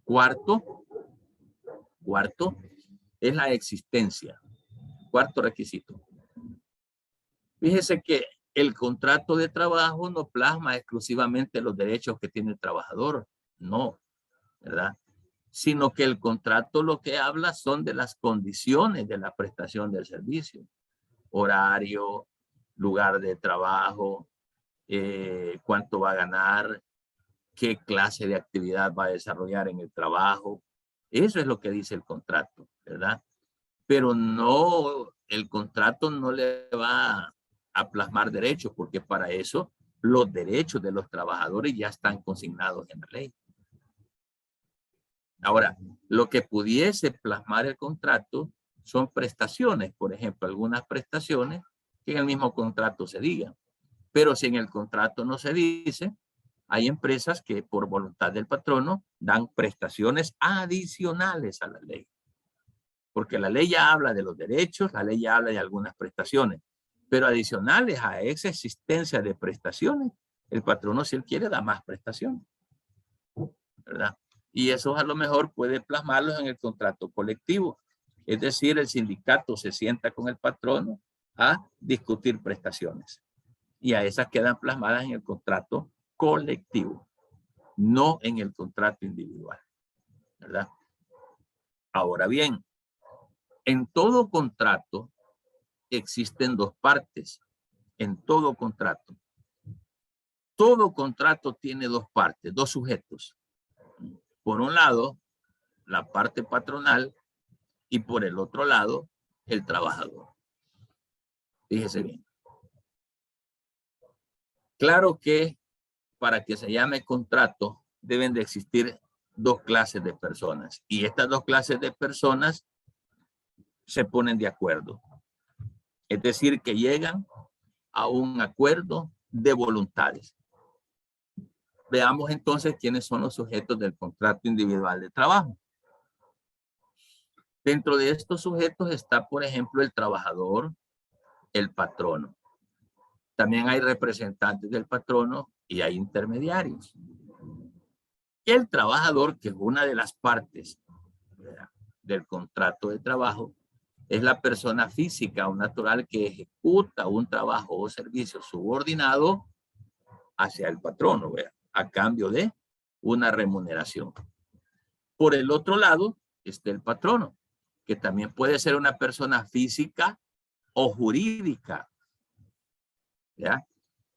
Cuarto es la existencia. Cuarto requisito. Fíjese que el contrato de trabajo no plasma exclusivamente los derechos que tiene el trabajador, no, ¿verdad? Sino que el contrato lo que habla son de las condiciones de la prestación del servicio: horario, lugar de trabajo, cuánto va a ganar, qué clase de actividad va a desarrollar en el trabajo. Eso es lo que dice el contrato, ¿verdad? Pero no, el contrato no le va a plasmar derechos, porque para eso los derechos de los trabajadores ya están consignados en la ley. Ahora, lo que pudiese plasmar el contrato son prestaciones, por ejemplo, algunas prestaciones que en el mismo contrato se digan. Pero si en el contrato no se dice, hay empresas que por voluntad del patrono dan prestaciones adicionales a la ley. Porque la ley ya habla de los derechos, la ley ya habla de algunas prestaciones, pero adicionales a esa existencia de prestaciones, el patrono, si él quiere, da más prestaciones, ¿verdad? Y eso a lo mejor puede plasmarlos en el contrato colectivo. Es decir, el sindicato se sienta con el patrono a discutir prestaciones. Y a esas quedan plasmadas en el contrato colectivo. no en el contrato individual, ¿verdad? Ahora bien, en todo contrato existen dos partes. En todo contrato. Todo contrato tiene dos partes, dos sujetos. Por un lado, la parte patronal y por el otro lado, el trabajador. Fíjese bien. Claro que para que se llame contrato deben de existir dos clases de personas y estas dos clases de personas se ponen de acuerdo. Es decir, que llegan a un acuerdo de voluntades. Veamos entonces quiénes son los sujetos del contrato individual de trabajo. Dentro de estos sujetos está, por ejemplo, el trabajador, el patrono. También hay representantes del patrono y hay intermediarios. El trabajador, que es una de las partes del contrato de trabajo, es la persona física o natural que ejecuta un trabajo o servicio subordinado hacia el patrono, ¿verdad? A cambio de una remuneración. Por el otro lado está el patrono, que también puede ser una persona física o jurídica, ¿ya?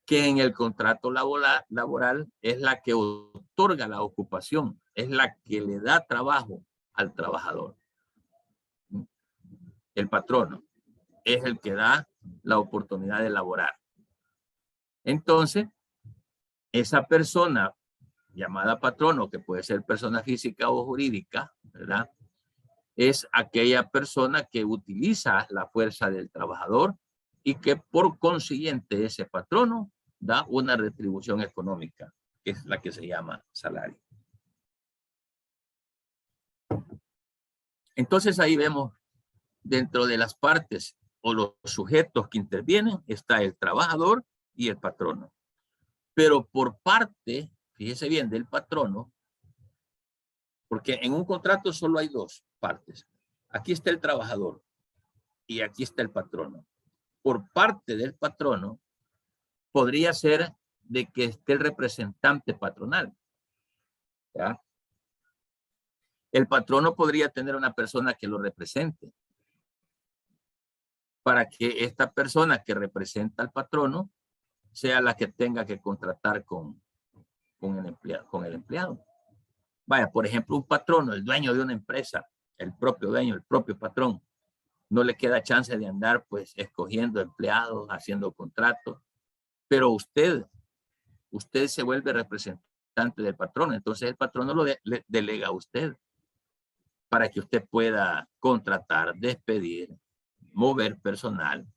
Que en el contrato laboral es la que otorga la ocupación, es la que le da trabajo al trabajador. El patrono es el que da la oportunidad de laborar. Entonces, esa persona llamada patrono, que puede ser persona física o jurídica, ¿verdad? Es aquella persona que utiliza la fuerza del trabajador y que por consiguiente ese patrono da una retribución económica, que es la que se llama salario. Entonces ahí vemos dentro de las partes o los sujetos que intervienen está el trabajador y el patrono. Pero por parte, fíjese bien, del patrono, porque en un contrato solo hay dos partes. Aquí está el trabajador y aquí está el patrono. Por parte del patrono podría ser de que esté el representante patronal, ¿ya? El patrono podría tener una persona que lo represente para que esta persona que representa al patrono sea la que tenga que contratar con el empleado. Vaya, por ejemplo, un patrono, el dueño de una empresa, el propio dueño, el propio patrón, no le queda chance de andar pues escogiendo empleados, haciendo contratos, pero usted se vuelve representante del patrón, entonces el patrono le delega a usted para que usted pueda contratar, despedir, mover personal,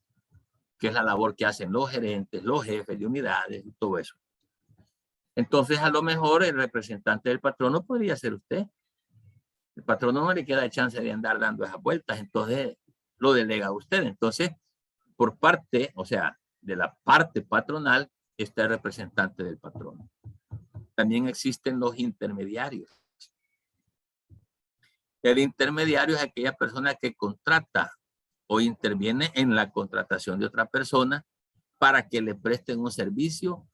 que es la labor que hacen los gerentes, los jefes de unidades y todo eso. Entonces, a lo mejor el representante del patrono podría ser usted. El patrono no le queda chance de andar dando esas vueltas, entonces lo delega a usted. Entonces, por parte, o sea, de la parte patronal, está el representante del patrono. También existen los intermediarios. El intermediario es aquella persona que contrata o interviene en la contratación de otra persona para que le presten un servicio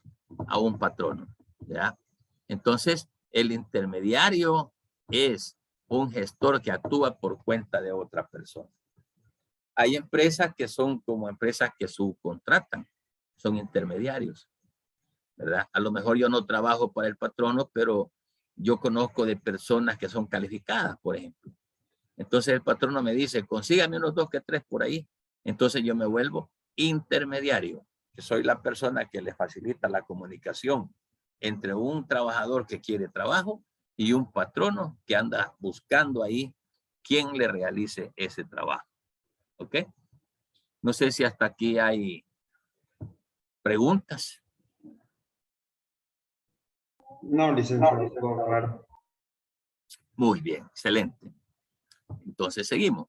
a un patrono, ¿ya? Entonces, el intermediario es un gestor que actúa por cuenta de otra persona. Hay empresas que son como empresas que subcontratan, son intermediarios, ¿verdad? A lo mejor yo no trabajo para el patrono, pero yo conozco de personas que son calificadas, por ejemplo. Entonces el patrono me dice, consígame unos 2 que 3 por ahí. Entonces yo me vuelvo intermediario, que soy la persona que le facilita la comunicación entre un trabajador que quiere trabajo y un patrono que anda buscando ahí quién le realice ese trabajo. ¿Ok? No sé si hasta aquí hay preguntas. No, licenciado, todo claro. Muy bien, excelente. Entonces seguimos.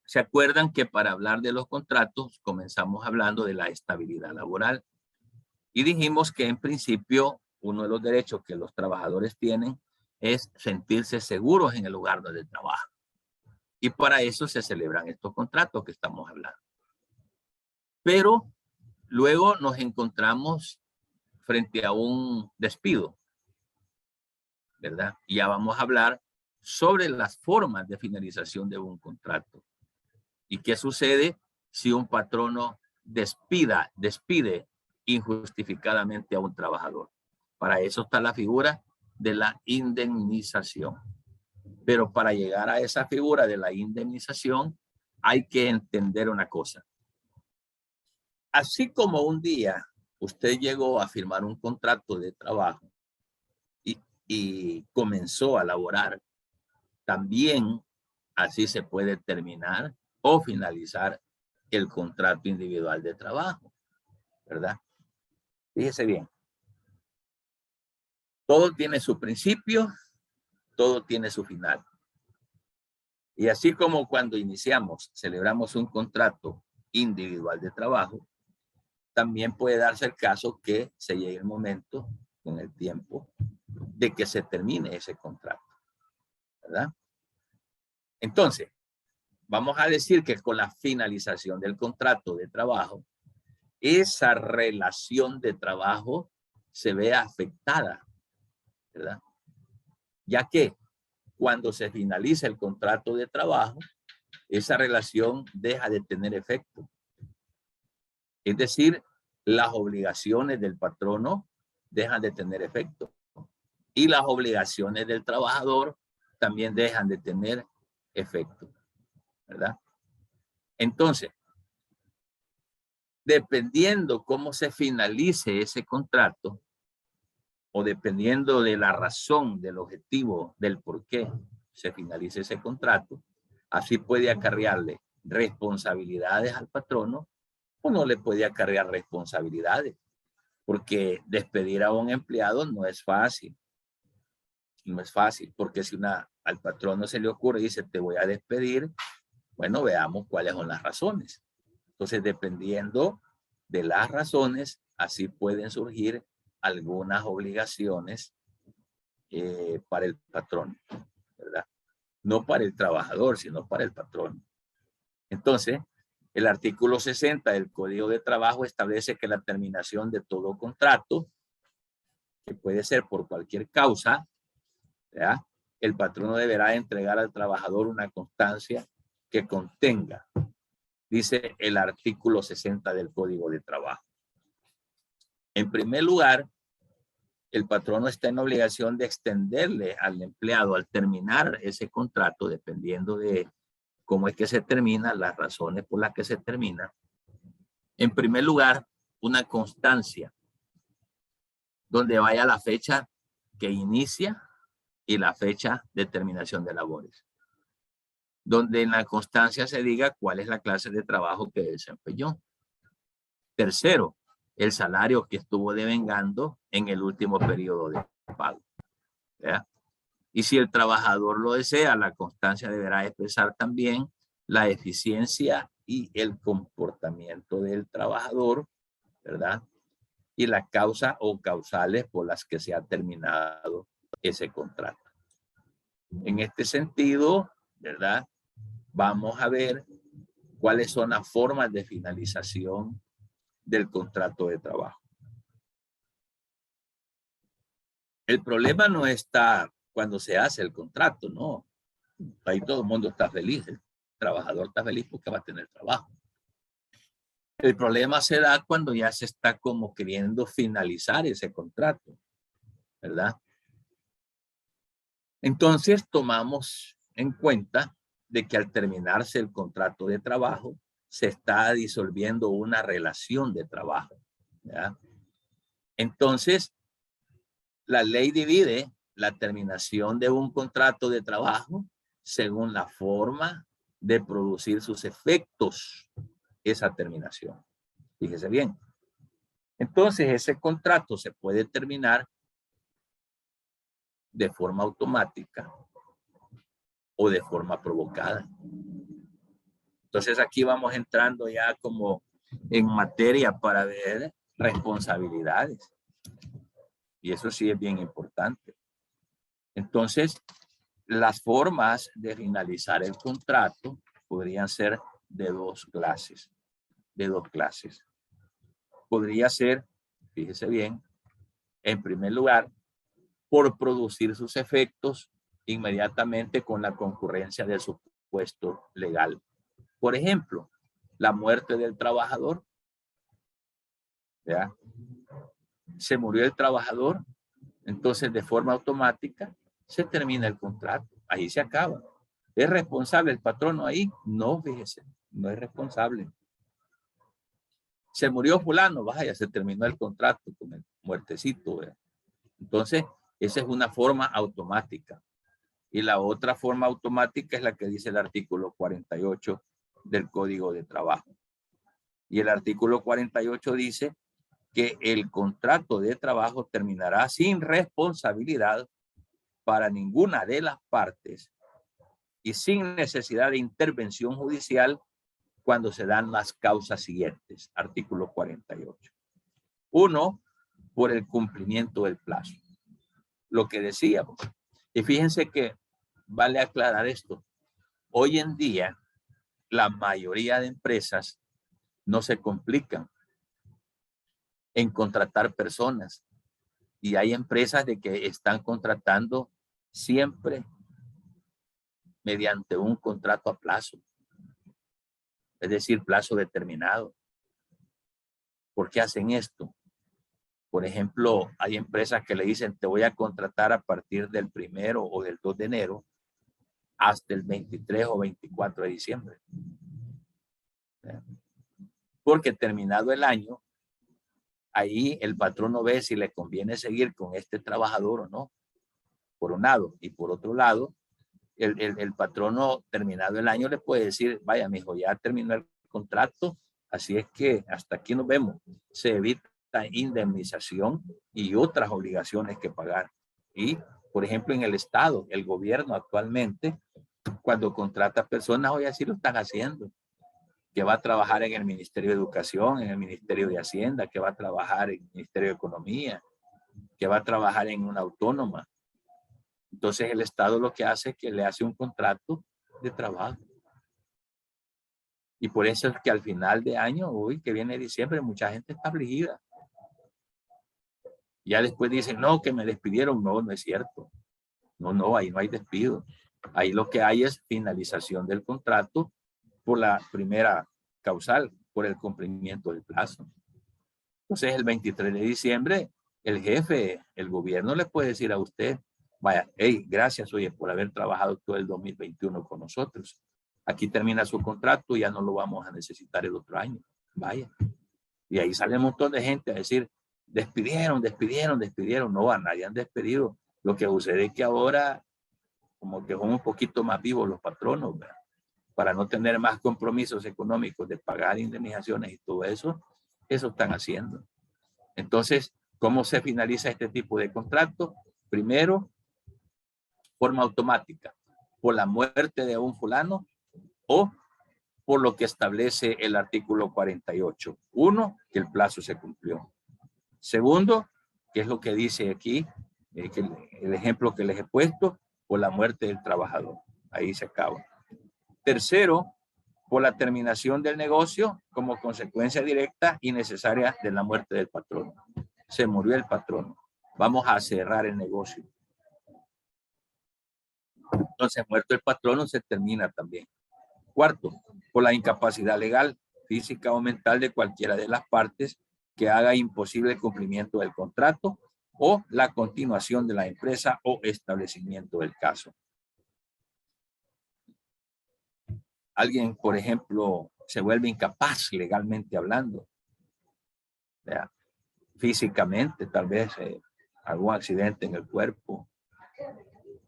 ¿Se acuerdan que para hablar de los contratos comenzamos hablando de la estabilidad laboral? Y dijimos que en principio uno de los derechos que los trabajadores tienen es sentirse seguros en el lugar donde trabajan. Y para eso se celebran estos contratos que estamos hablando. Pero luego nos encontramos frente a un despido. ¿verdad? Y ya vamos a hablar sobre las formas de finalización de un contrato. ¿Y qué sucede si un patrono despide injustificadamente a un trabajador? Para eso está la figura de la indemnización. Pero para llegar a esa figura de la indemnización hay que entender una cosa. Así como un día usted llegó a firmar un contrato de trabajo y comenzó a laborar, también así se puede terminar o finalizar el contrato individual de trabajo, ¿verdad? Fíjese bien. Todo tiene su principio, todo tiene su final. Y así como cuando iniciamos, celebramos un contrato individual de trabajo, también puede darse el caso que se llegue el momento, con el tiempo, de que se termine ese contrato, ¿verdad? Entonces, vamos a decir que con la finalización del contrato de trabajo, esa relación de trabajo se ve afectada, ¿verdad? Ya que cuando se finaliza el contrato de trabajo, esa relación deja de tener efecto. Es decir, las obligaciones del patrono dejan de tener efecto y las obligaciones del trabajador también dejan de tener efecto, ¿verdad? Entonces, dependiendo cómo se finalice ese contrato o dependiendo de la razón, del objetivo, del por qué se finalice ese contrato, así puede acarrearle responsabilidades al patrono o no le puede acarrear responsabilidades, porque despedir a un empleado no es fácil. No es fácil, porque si al patrono se le ocurre y dice, te voy a despedir, bueno, veamos cuáles son las razones. Entonces, dependiendo de las razones, así pueden surgir algunas obligaciones para el patrón, ¿verdad? No para el trabajador, sino para el patrón. Entonces, el artículo 60 del Código de Trabajo establece que la terminación de todo contrato, que puede ser por cualquier causa, ¿verdad? El patrono deberá entregar al trabajador una constancia que contenga, dice el artículo 60 del Código de Trabajo. En primer lugar, el patrono está en obligación de extenderle al empleado al terminar ese contrato, dependiendo de cómo es que se termina, las razones por las que se termina. En primer lugar, una constancia donde vaya la fecha que inicia y la fecha de terminación de labores, donde en la constancia se diga cuál es la clase de trabajo que desempeñó. Tercero, el salario que estuvo devengando en el último periodo de pago, ¿verdad? Y si el trabajador lo desea, la constancia deberá expresar también la eficiencia y el comportamiento del trabajador, ¿verdad? Y la causa o causales por las que se ha terminado ese contrato. En este sentido, ¿verdad? Vamos a ver cuáles son las formas de finalización del contrato de trabajo. El problema no está cuando se hace el contrato, no. Ahí todo el mundo está feliz. El trabajador está feliz porque va a tener trabajo. El problema se da cuando ya se está como queriendo finalizar ese contrato, ¿verdad? Entonces tomamos en cuenta de que al terminarse el contrato de trabajo, se está disolviendo una relación de trabajo, ¿verdad? Entonces, la ley divide la terminación de un contrato de trabajo según la forma de producir sus efectos, esa terminación. Fíjese bien. Entonces, ese contrato se puede terminar de forma automática o de forma provocada. Entonces, aquí vamos entrando ya como en materia para ver responsabilidades. Y eso sí es bien importante. Entonces, las formas de finalizar el contrato podrían ser de dos clases. Podría ser, fíjese bien, en primer lugar, por producir sus efectos inmediatamente con la concurrencia del supuesto legal. Por ejemplo, la muerte del trabajador. ¿Ya? Se murió el trabajador, entonces de forma automática se termina el contrato. Ahí se acaba. ¿Es responsable el patrono ahí? No, fíjese, no es responsable. Se murió fulano, vaya, se terminó el contrato con el muertecito. ¿Verdad? Entonces, esa es una forma automática. Y la otra forma automática es la que dice el artículo 48 del Código de Trabajo. Y el artículo 48 dice que el contrato de trabajo terminará sin responsabilidad para ninguna de las partes y sin necesidad de intervención judicial cuando se dan las causas siguientes. Artículo 48. Uno, por el cumplimiento del plazo. Lo que decíamos. Y fíjense que vale aclarar esto. Hoy en día, la mayoría de empresas no se complican en contratar personas. Y hay empresas de que están contratando siempre mediante un contrato a plazo. Es decir, plazo determinado. ¿Por qué hacen esto? Por ejemplo, hay empresas que le dicen, te voy a contratar a partir del 1 o del 2 de enero hasta el 23 o 24 de diciembre. Porque terminado el año, ahí el patrono ve si le conviene seguir con este trabajador o no, por un lado. Y por otro lado, el patrono terminado el año le puede decir, vaya, mijo, ya terminó el contrato, así es que hasta aquí nos vemos. Se evita indemnización y otras obligaciones que pagar. Y, por ejemplo, en el Estado, el gobierno actualmente, cuando contrata personas, hoy así lo están haciendo, que va a trabajar en el Ministerio de Educación, en el Ministerio de Hacienda, que va a trabajar en el Ministerio de Economía, que va a trabajar en una autónoma. Entonces el Estado lo que hace es que le hace un contrato de trabajo. Y por eso es que al final de año, hoy que viene diciembre, mucha gente está afligida. Ya después dicen, no, que me despidieron. No, no es cierto. No, ahí no hay despido. Ahí lo que hay es finalización del contrato por la primera causal, por el cumplimiento del plazo. Entonces el 23 de diciembre, el jefe, el gobierno le puede decir a usted, vaya, hey, gracias, oye, por haber trabajado todo el 2021 con nosotros. Aquí termina su contrato y ya no lo vamos a necesitar el otro año. Vaya. Y ahí sale un montón de gente a decir, despidieron. No, a nadie han despedido. Lo que sucede es que ahora como que son un poquito más vivos los patronos, ¿verdad? Para no tener más compromisos económicos de pagar indemnizaciones y todo eso, eso están haciendo. Entonces, ¿cómo se finaliza este tipo de contrato? Primero, forma automática, por la muerte de un fulano o por lo que establece el artículo 48. Uno, que el plazo se cumplió. Segundo, que es lo que dice aquí, que el ejemplo que les he puesto, por la muerte del trabajador. Ahí se acaba. Tercero, por la terminación del negocio como consecuencia directa y necesaria de la muerte del patrón. Se murió el patrón. Vamos a cerrar el negocio. Entonces, muerto el patrón, se termina también. Cuarto, por la incapacidad legal, física o mental de cualquiera de las partes que haga imposible el cumplimiento del contrato o la continuación de la empresa o establecimiento del caso. Alguien, por ejemplo, se vuelve incapaz legalmente hablando, ¿verdad? Físicamente, tal vez algún accidente en el cuerpo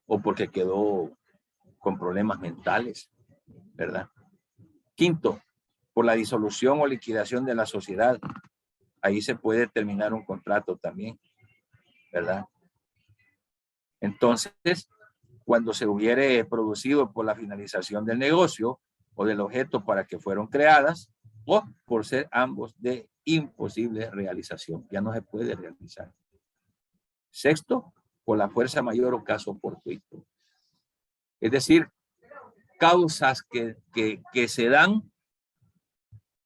o porque quedó con problemas mentales, ¿verdad? Quinto, por la disolución o liquidación de la sociedad. Ahí se puede terminar un contrato también, ¿verdad? Entonces, cuando se hubiere producido por la finalización del negocio o del objeto para que fueron creadas o por ser ambos de imposible realización. Ya no se puede realizar. Sexto, por la fuerza mayor o caso fortuito. Es decir, causas que se dan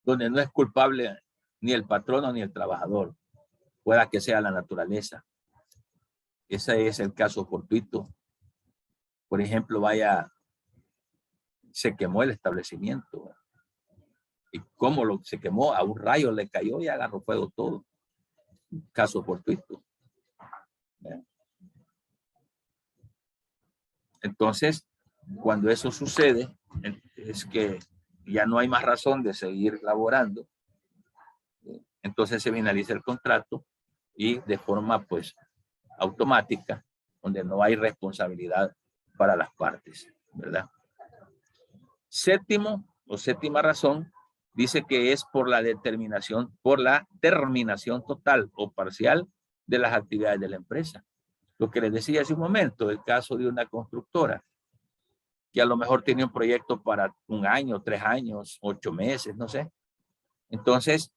donde no es culpable ni el patrono ni el trabajador. Pueda que sea la naturaleza. Ese es el caso fortuito. Por ejemplo, se quemó el establecimiento. ¿Y cómo se quemó? A un rayo le cayó y agarró fuego todo. Caso fortuito. Entonces, cuando eso sucede, es que ya no hay más razón de seguir laborando. Entonces se finaliza el contrato y de forma pues automática, donde no hay responsabilidad para las partes, ¿verdad? Séptima razón, dice que es por la terminación total o parcial de las actividades de la empresa. Lo que les decía hace un momento, el caso de una constructora, que a lo mejor tiene un proyecto para 1 año, 3 años, 8 meses, no sé. Entonces,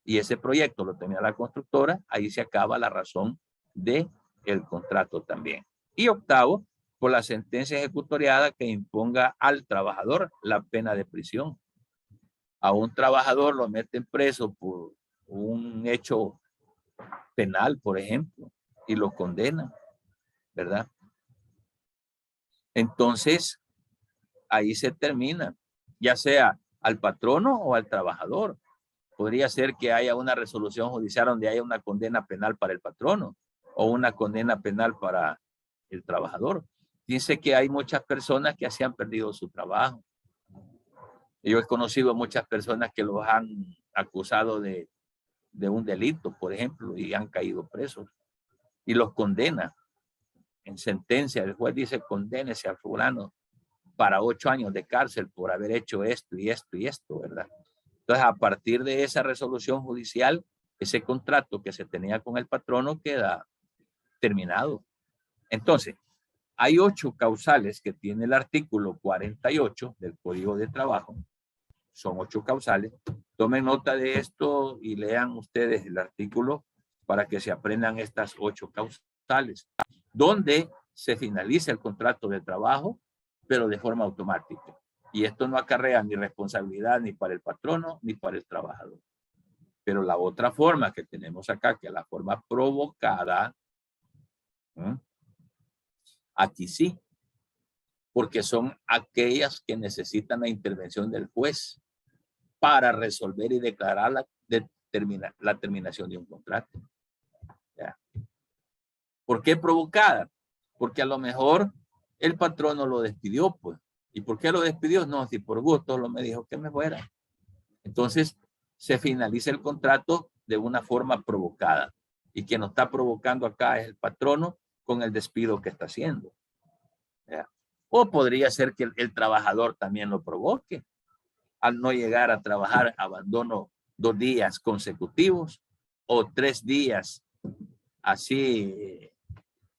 y ese proyecto lo tenía la constructora, ahí se acaba la razón del contrato también. Y octavo, por la sentencia ejecutoriada que imponga al trabajador la pena de prisión. A un trabajador lo meten preso por un hecho penal, por ejemplo, y lo condenan, ¿verdad? Entonces, ahí se termina, ya sea al patrono o al trabajador. Podría ser que haya una resolución judicial donde haya una condena penal para el patrono o una condena penal para el trabajador. Dice que hay muchas personas que así han perdido su trabajo. Yo he conocido a muchas personas que los han acusado de un delito, por ejemplo, y han caído presos. Y los condena en sentencia. El juez dice, condénese al fulano para 8 años de cárcel por haber hecho esto y esto y esto, ¿verdad? Entonces, a partir de esa resolución judicial, ese contrato que se tenía con el patrono queda terminado. Entonces, hay 8 causales que tiene el artículo 48 del Código de Trabajo. Son 8 causales. Tomen nota de esto y lean ustedes el artículo para que se aprendan estas 8 causales, donde se finaliza el contrato de trabajo, pero de forma automática. Y esto no acarrea ni responsabilidad ni para el patrono ni para el trabajador. Pero la otra forma que tenemos acá, que es la forma provocada, aquí sí, porque son aquellas que necesitan la intervención del juez para resolver y declarar la terminación de un contrato. ¿Ya? ¿Por qué provocada? Porque a lo mejor el patrono lo despidió, pues. ¿Y por qué lo despidió? No, si por gusto lo me dijo que me fuera. Entonces, se finaliza el contrato de una forma provocada. Y quien nos está provocando acá es el patrono con el despido que está haciendo. ¿Ya? O podría ser que el trabajador también lo provoque. Al no llegar a trabajar, abandono 2 días consecutivos o 3 días así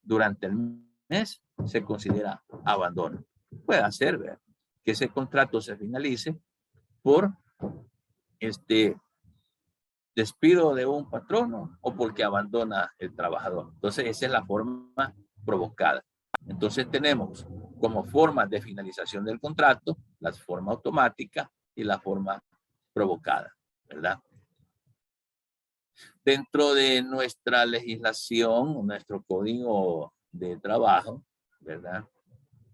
durante el mes, se considera abandono. Puede ser, ¿verdad?, que ese contrato se finalice por despido de un patrono o porque abandona el trabajador. Entonces, esa es la forma provocada. Entonces, tenemos como formas de finalización del contrato la forma automática y la forma provocada, ¿verdad? Dentro de nuestra legislación, nuestro código de trabajo, ¿verdad?,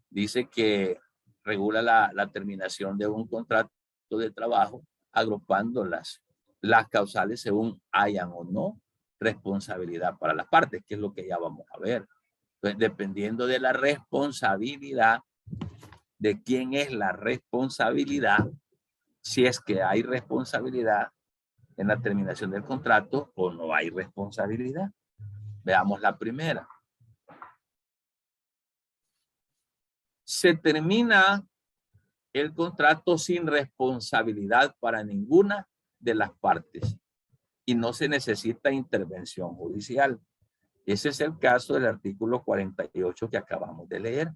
dice que regula la terminación de un contrato de trabajo agrupando las causales según hayan o no responsabilidad para las partes, que es lo que ya vamos a ver. Entonces, dependiendo de la responsabilidad, de quién es la responsabilidad, si es que hay responsabilidad en la terminación del contrato o no hay responsabilidad. Veamos la primera. Se termina el contrato sin responsabilidad para ninguna de las partes y no se necesita intervención judicial. Ese es el caso del artículo 48 que acabamos de leer.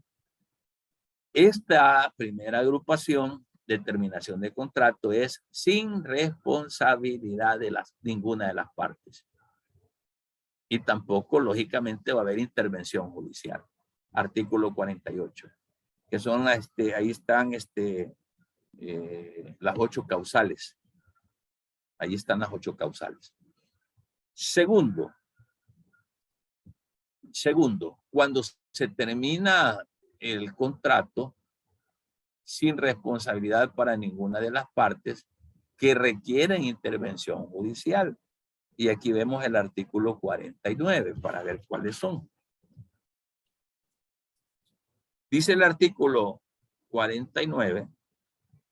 Esta primera agrupación de terminación de contrato es sin responsabilidad de ninguna de las partes. Y tampoco, lógicamente, va a haber intervención judicial. Artículo 48. Que son, ahí están las 8 causales. Ahí están las 8 causales. Segundo, Segundo, cuando se termina el contrato sin responsabilidad para ninguna de las partes que requieren intervención judicial. Y aquí vemos el artículo 49 para ver cuáles son. Dice el artículo 49,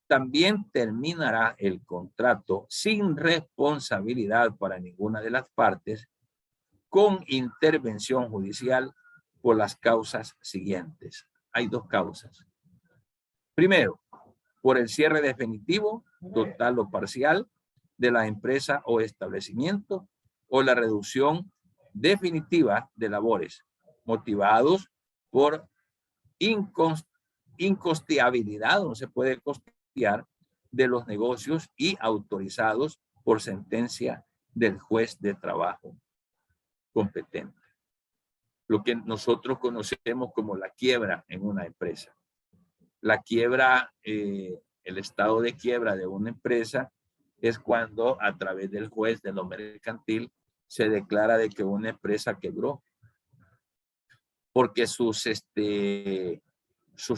también terminará el contrato sin responsabilidad para ninguna de las partes con intervención judicial por las causas siguientes. Hay dos causas. Primero, por el cierre definitivo, total o parcial, de la empresa o establecimiento, o la reducción definitiva de labores, motivados por incosteabilidad, no se puede costear, de los negocios y autorizados por sentencia del juez de trabajo competente. Lo que nosotros conocemos como la quiebra en una empresa. La quiebra, el estado de quiebra de una empresa es cuando a través del juez de lo mercantil se declara de que una empresa quebró porque sus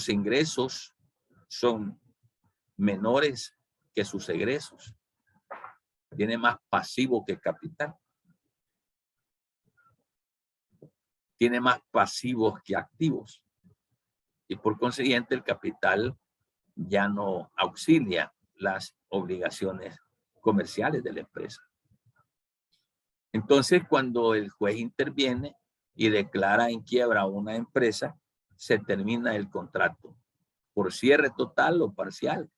ingresos son menores que sus egresos. Tiene más pasivo que capital. Tiene más pasivos que activos. Y por consiguiente el capital ya no auxilia las obligaciones comerciales de la empresa. Entonces, cuando el juez interviene y declara en quiebra a una empresa, se termina el contrato por cierre total o parcial.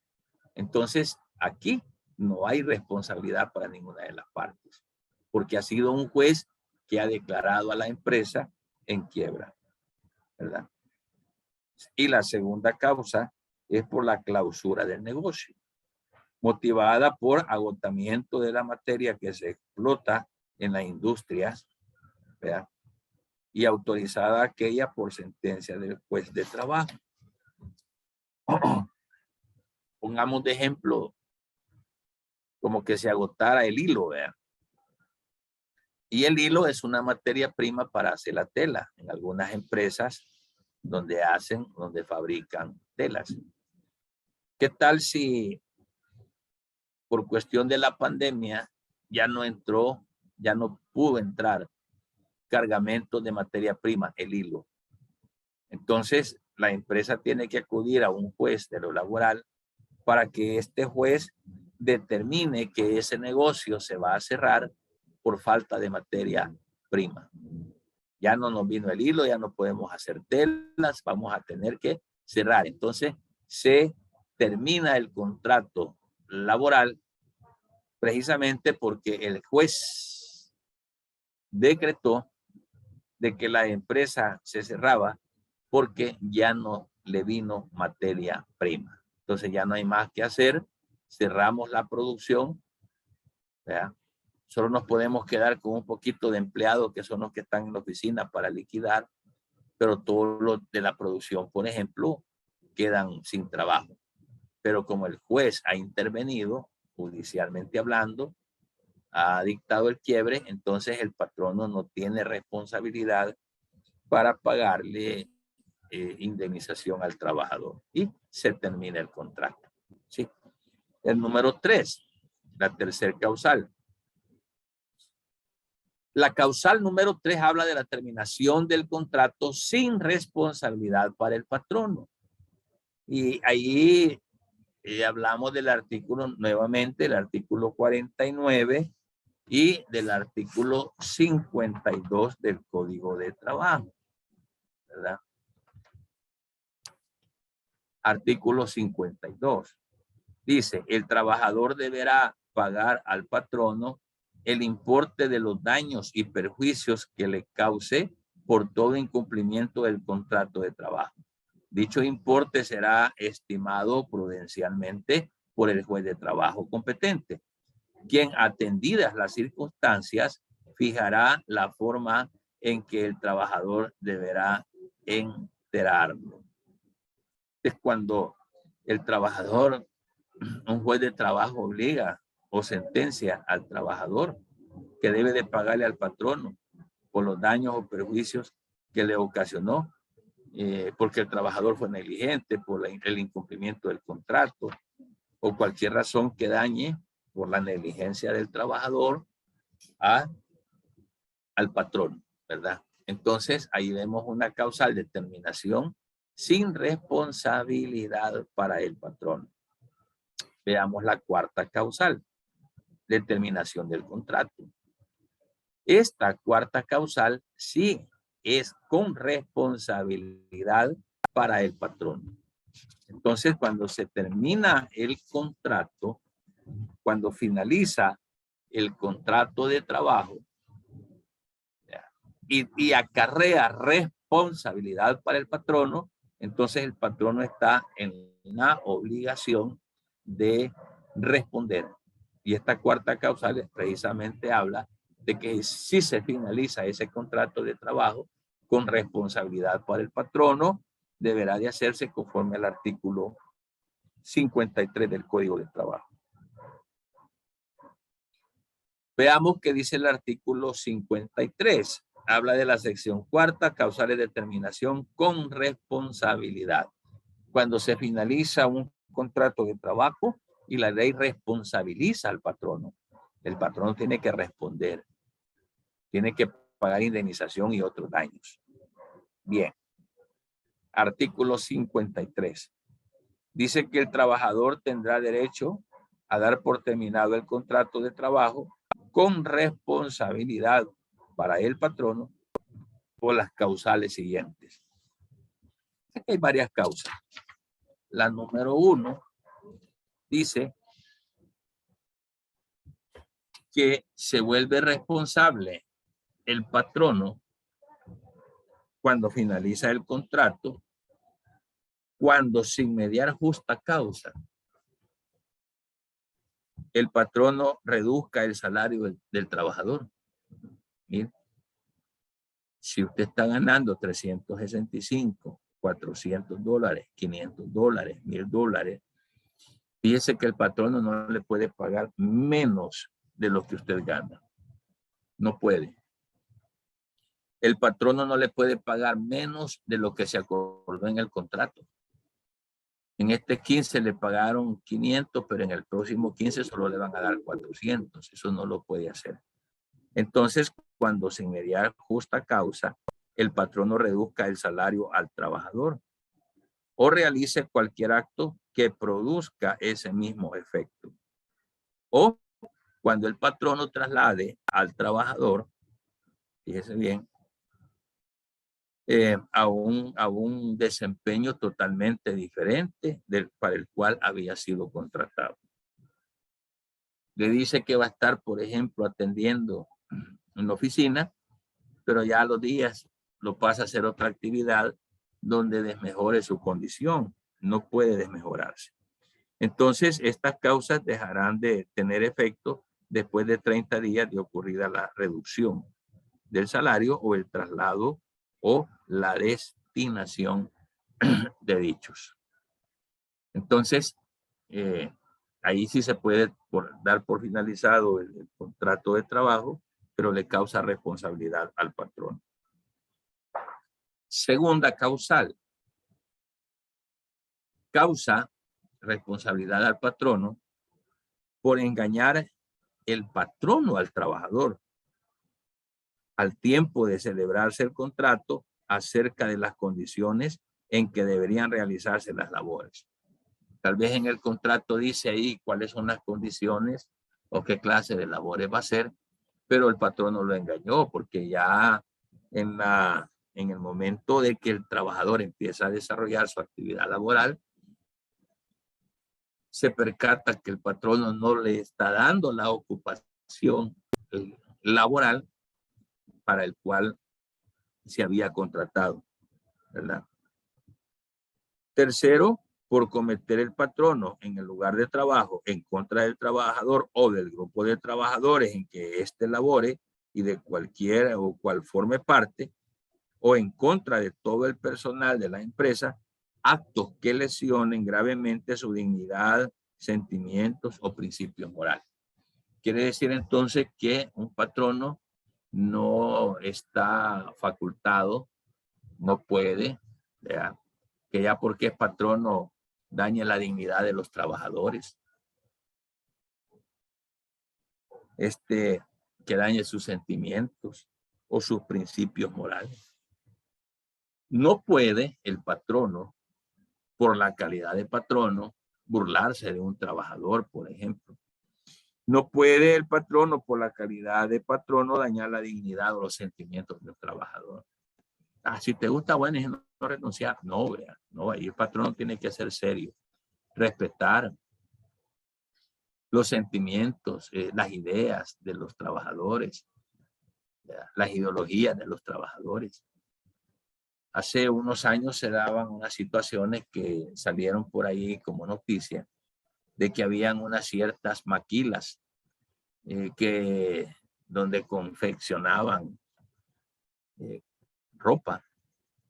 Entonces, aquí no hay responsabilidad para ninguna de las partes, porque ha sido un juez que ha declarado a la empresa en quiebra, ¿verdad? Y la segunda causa es por la clausura del negocio, motivada por agotamiento de la materia que se explota en las industrias, ¿verdad? Y autorizada aquella por sentencia del juez de trabajo. Pongamos de ejemplo como que se agotara el hilo, ¿verdad? Y el hilo es una materia prima para hacer la tela en algunas empresas donde fabrican telas. ¿Qué tal si por cuestión de la pandemia ya no pudo entrar cargamento de materia prima, el hilo? Entonces, la empresa tiene que acudir a un juez de lo laboral para que este juez determine que ese negocio se va a cerrar por falta de materia prima. Ya no nos vino el hilo, ya no podemos hacer telas, vamos a tener que cerrar. Entonces, se termina el contrato laboral precisamente porque el juez decretó de que la empresa se cerraba porque ya no le vino materia prima. Entonces ya no hay más que hacer, cerramos la producción, ¿verdad? Solo nos podemos quedar con un poquito de empleados que son los que están en la oficina para liquidar, pero todos los de la producción, por ejemplo, quedan sin trabajo. Pero como el juez ha intervenido, judicialmente hablando, ha dictado el quiebre, entonces el patrono no tiene responsabilidad para pagarle indemnización al trabajador y se termina el contrato. ¿Sí? El número 3, la tercer causal. La causal número 3 habla de la terminación del contrato sin responsabilidad para el patrono. Y ahí hablamos del artículo, nuevamente, el artículo 49 y del artículo 52 del Código de Trabajo, ¿verdad? Artículo 52. Dice, el trabajador deberá pagar al patrono el importe de los daños y perjuicios que le cause por todo incumplimiento del contrato de trabajo. Dicho importe será estimado prudencialmente por el juez de trabajo competente, quien, atendidas las circunstancias, fijará la forma en que el trabajador deberá enterarlo. Es cuando el trabajador, un juez de trabajo obliga o sentencia al trabajador que debe de pagarle al patrono por los daños o perjuicios que le ocasionó porque el trabajador fue negligente por el incumplimiento del contrato o cualquier razón que dañe por la negligencia del trabajador al patrón, ¿verdad? Entonces, ahí vemos una causal de terminación sin responsabilidad para el patrón. Veamos la cuarta causal, determinación del contrato. Esta cuarta causal sí es con responsabilidad para el patrón. Entonces, cuando se termina el contrato, cuando finaliza el contrato de trabajo y acarrea responsabilidad para el patrono, entonces el patrono está en una obligación de responder. Y esta cuarta causal precisamente habla de que si se finaliza ese contrato de trabajo con responsabilidad para el patrono, deberá de hacerse conforme al artículo 53 del Código de Trabajo. Veamos qué dice el artículo 53. Habla de la sección cuarta, causales de terminación con responsabilidad. Cuando se finaliza un contrato de trabajo y la ley responsabiliza al patrono, el patrono tiene que responder, tiene que pagar indemnización y otros daños. Bien, artículo 53. Dice que el trabajador tendrá derecho a dar por terminado el contrato de trabajo con responsabilidad para el patrono por las causales siguientes. Aquí hay varias causas. La número 1 dice que se vuelve responsable el patrono cuando finaliza el contrato, cuando sin mediar justa causa el patrono reduzca el salario del trabajador. Mire, si usted está ganando 365, 400 dólares, 500 dólares, 1000 dólares, fíjese que el patrono no le puede pagar menos de lo que usted gana. No puede. El patrono no le puede pagar menos de lo que se acordó en el contrato. En este 15 le pagaron 500, pero en el próximo 15 solo le van a dar 400. Eso no lo puede hacer. Entonces, cuando sin mediar justa causa, el patrono reduzca el salario al trabajador o realice cualquier acto que produzca ese mismo efecto. O cuando el patrono traslade al trabajador, fíjese bien, a un desempeño totalmente diferente para el cual había sido contratado. Le dice que va a estar, por ejemplo, atendiendo en la oficina, pero ya a los días lo pasa a hacer otra actividad donde desmejore su condición. No puede desmejorarse. Entonces, estas causas dejarán de tener efecto después de 30 días de ocurrida la reducción del salario o el traslado o la destinación de dichos. Entonces, ahí sí se puede dar por finalizado el contrato de trabajo, pero le causa responsabilidad al patrón. Segunda causal. Causa responsabilidad al patrono por engañar el patrono al trabajador al tiempo de celebrarse el contrato acerca de las condiciones en que deberían realizarse las labores. Tal vez en el contrato dice ahí cuáles son las condiciones o qué clase de labores va a hacer, pero el patrono lo engañó porque ya en el momento de que el trabajador empieza a desarrollar su actividad laboral, se percata que el patrono no le está dando la ocupación laboral para el cual se había contratado, ¿verdad? Tercero, por cometer el patrono en el lugar de trabajo en contra del trabajador o del grupo de trabajadores en que éste labore y de cualquiera o cual forme parte, o en contra de todo el personal de la empresa, actos que lesionen gravemente su dignidad, sentimientos o principios morales. Quiere decir entonces que un patrono no está facultado No puede, ¿verdad? Que ya porque es patrono dañe la dignidad de los trabajadores. Que dañe sus sentimientos o sus principios morales. No puede el patrono, por la calidad de patrono, burlarse de un trabajador, por ejemplo. No puede el patrono, por la calidad de patrono, dañar la dignidad o los sentimientos del trabajador. Si te gusta, bueno, es no renunciar. No, vea, no, ahí el patrono tiene que ser serio, respetar los sentimientos, las ideas de los trabajadores, las ideologías de los trabajadores. Hace unos años se daban unas situaciones que salieron por ahí como noticia de que habían unas ciertas maquilas donde confeccionaban ropa.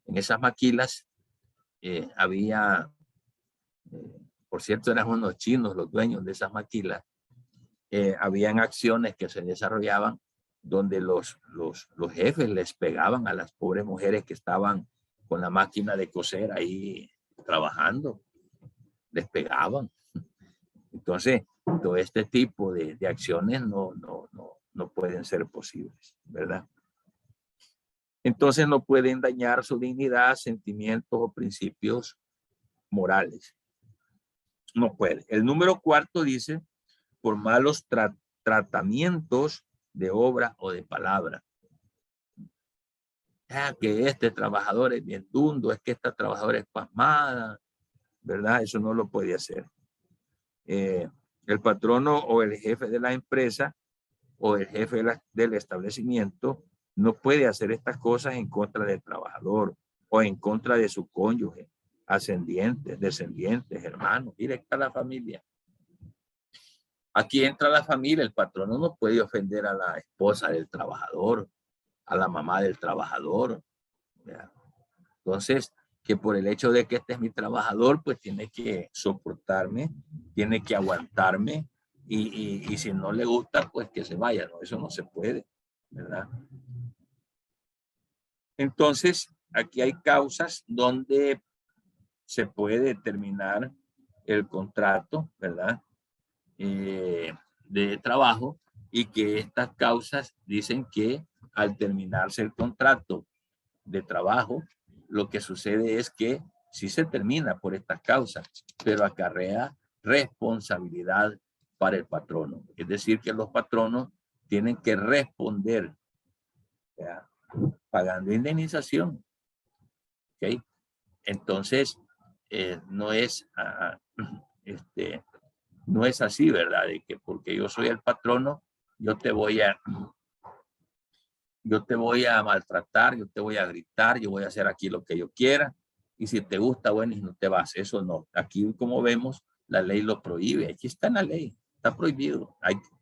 En esas maquilas había, por cierto, eran unos chinos los dueños de esas maquilas. Habían acciones que se desarrollaban donde los jefes les pegaban a las pobres mujeres que estaban con la máquina de coser ahí trabajando, les pegaban. Entonces, todo este tipo de acciones no pueden ser posibles, ¿verdad? Entonces no pueden dañar su dignidad, sentimientos o principios morales. No puede. El número 4 dice, por malos tratamientos de obra o de palabra. Que este trabajador es bien dundo, es que esta trabajadora es pasmada, ¿verdad? Eso no lo puede hacer. El patrono o el jefe de la empresa o el jefe del establecimiento no puede hacer estas cosas en contra del trabajador o en contra de su cónyuge, ascendientes, descendientes, hermanos, directa a la familia. Aquí entra la familia, el patrono no puede ofender a la esposa del trabajador, a la mamá del trabajador. ¿Verdad? Entonces, que por el hecho de que este es mi trabajador, pues tiene que soportarme, tiene que aguantarme y si no le gusta, pues que se vaya, ¿no? Eso no se puede, ¿verdad? Entonces, aquí hay causas donde se puede terminar el contrato, ¿verdad? De trabajo, y que estas causas dicen que al terminarse el contrato de trabajo, lo que sucede es que sí se termina por estas causas, pero acarrea responsabilidad para el patrono. Es decir, que los patronos tienen que responder, ¿ya? Pagando indemnización. ¿Okay? Entonces, no es no es así, ¿verdad? De que porque yo soy el patrono, yo te voy a maltratar, yo te voy a gritar, yo voy a hacer aquí lo que yo quiera, y si te gusta, bueno, y no te vas. Eso no. Aquí, como vemos, la ley lo prohíbe. Aquí está en la ley, está prohibido.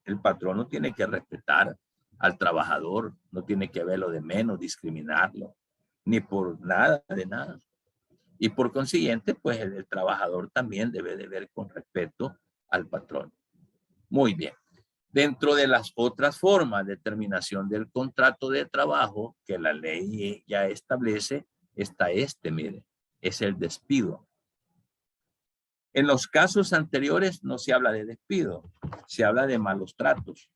El patrono tiene que respetar al trabajador, no tiene que verlo de menos, discriminarlo, ni por nada, de nada. Y por consiguiente, pues el trabajador también debe de ver con respeto al patrón. Muy bien. Dentro de las otras formas de terminación del contrato de trabajo que la ley ya establece, está mire, es el despido. En los casos anteriores no se habla de despido, se habla de malos tratos,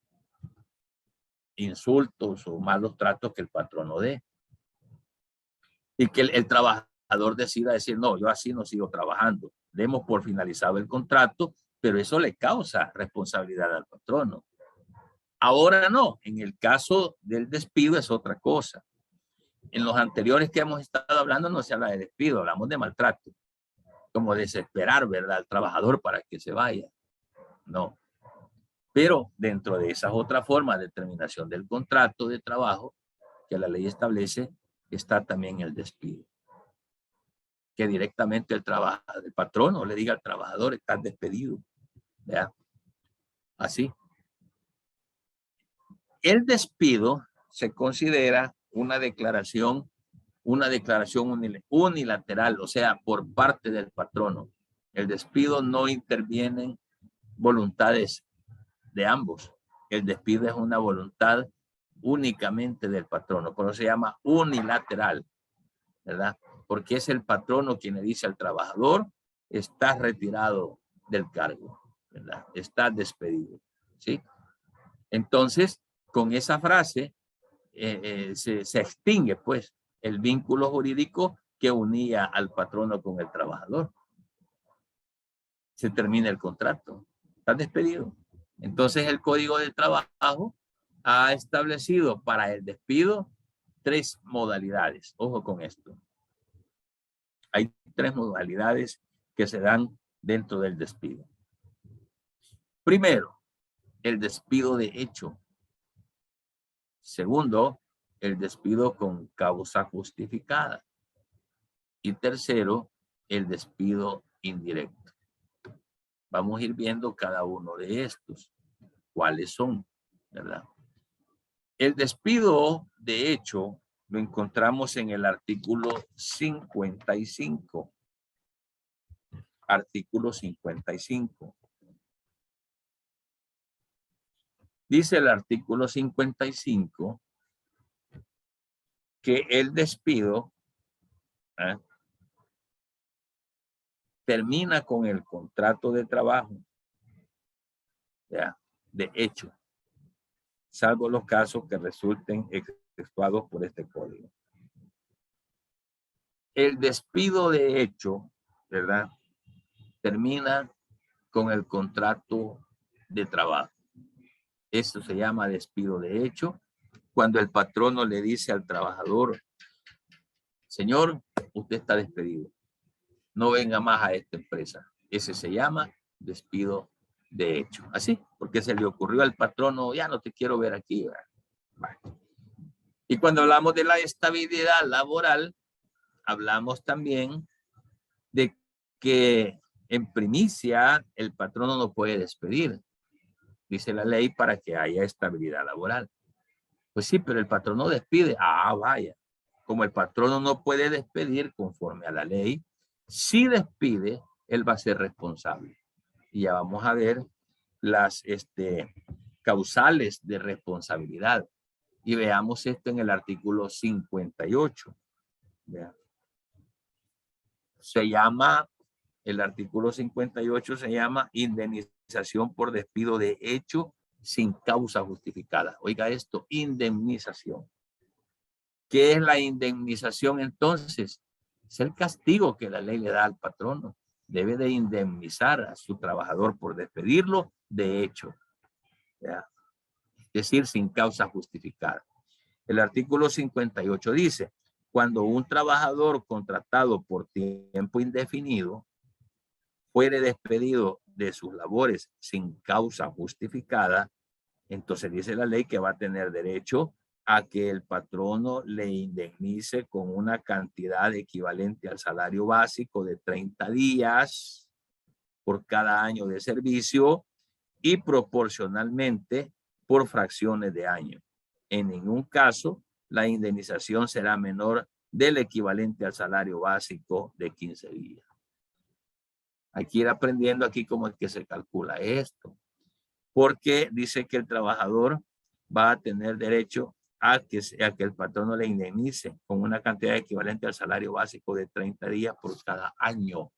insultos o malos tratos que el patrono dé. Y que el trabajador decida decir, no, yo así no sigo trabajando. Demos por finalizado el contrato, pero eso le causa responsabilidad al patrono. Ahora no, en el caso del despido es otra cosa. En los anteriores que hemos estado hablando no se habla de despido, hablamos de maltrato, como desesperar, ¿verdad?, al trabajador para que se vaya. No. Pero dentro de esas otras formas de terminación del contrato de trabajo que la ley establece, está también el despido. Que directamente el patrono le diga al trabajador, estás despedido. ¿Ya? Así. El despido se considera una declaración unilateral, o sea, por parte del patrono. El despido no intervienen voluntades de ambos. El despido es una voluntad únicamente del patrono, por eso se llama unilateral. ¿verdad? Porque es el patrono quien le dice al trabajador, estás retirado del cargo, ¿verdad? Estás despedido, ¿sí? Entonces, con esa frase se extingue, pues, el vínculo jurídico que unía al patrono con el trabajador. Se termina el contrato, estás despedido. Entonces, el Código de Trabajo ha establecido para el despido 3 modalidades. Ojo con esto. Hay 3 modalidades que se dan dentro del despido. Primero, el despido de hecho. Segundo, el despido con causa justificada. Y tercero, el despido indirecto. Vamos a ir viendo cada uno de estos. ¿Cuáles son? ¿Verdad? El despido de hecho lo encontramos en el artículo 55. Artículo 55. Dice el artículo 55 que el despido termina con el contrato de trabajo, ¿ya? De hecho, salvo los casos que resulten exceptuados por este código. El despido de hecho, ¿verdad? Termina con el contrato de trabajo. Eso se llama despido de hecho, cuando el patrono le dice al trabajador, señor, usted está despedido, no venga más a esta empresa. Ese se llama despido de hecho. Así, porque se le ocurrió al patrono, ya no te quiero ver aquí. Vale. Y cuando hablamos de la estabilidad laboral, hablamos también de que en primicia el patrono no puede despedir, dice la ley, para que haya estabilidad laboral. Pues sí, pero el patrono despide. Ah, vaya. Como el patrono no puede despedir conforme a la ley, si despide, él va a ser responsable. Y ya vamos a ver las causales de responsabilidad. Y veamos esto en el artículo 58. Vean. Se llama, el artículo 58 se llama indemnización por despido de hecho sin causa justificada. Oiga esto, indemnización. ¿Qué es la indemnización entonces? Es el castigo que la ley le da al patrono. Debe de indemnizar a su trabajador por despedirlo de hecho. ¿Ya? Es decir, sin causa justificada. El artículo 58 dice, cuando un trabajador contratado por tiempo indefinido fuere despedido de sus labores sin causa justificada, entonces dice la ley que va a tener derecho a que el patrono le indemnice con una cantidad equivalente al salario básico de 30 días por cada año de servicio y proporcionalmente por fracciones de año. En ningún caso, la indemnización será menor del equivalente al salario básico de 15 días. Hay que ir aprendiendo aquí cómo es que se calcula esto, porque dice que el trabajador va a tener derecho a que el patrono le indemnice con una cantidad equivalente al salario básico de 30 días por cada año.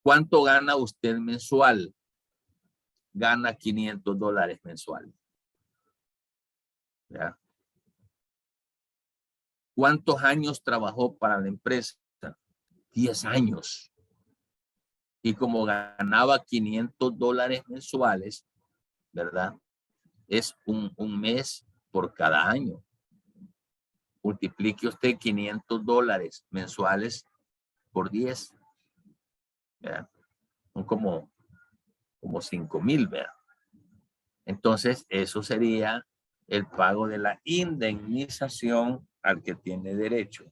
¿Cuánto gana usted mensual? Gana $500 mensuales. ¿Ya? ¿Cuántos años trabajó para la empresa? 10 años. Y como ganaba $500 mensuales, ¿verdad? Es un mes por cada año. Multiplique usted $500 mensuales por 10. ¿Verdad? Son como 5,000, ¿verdad? Entonces, eso sería el pago de la indemnización al que tiene derecho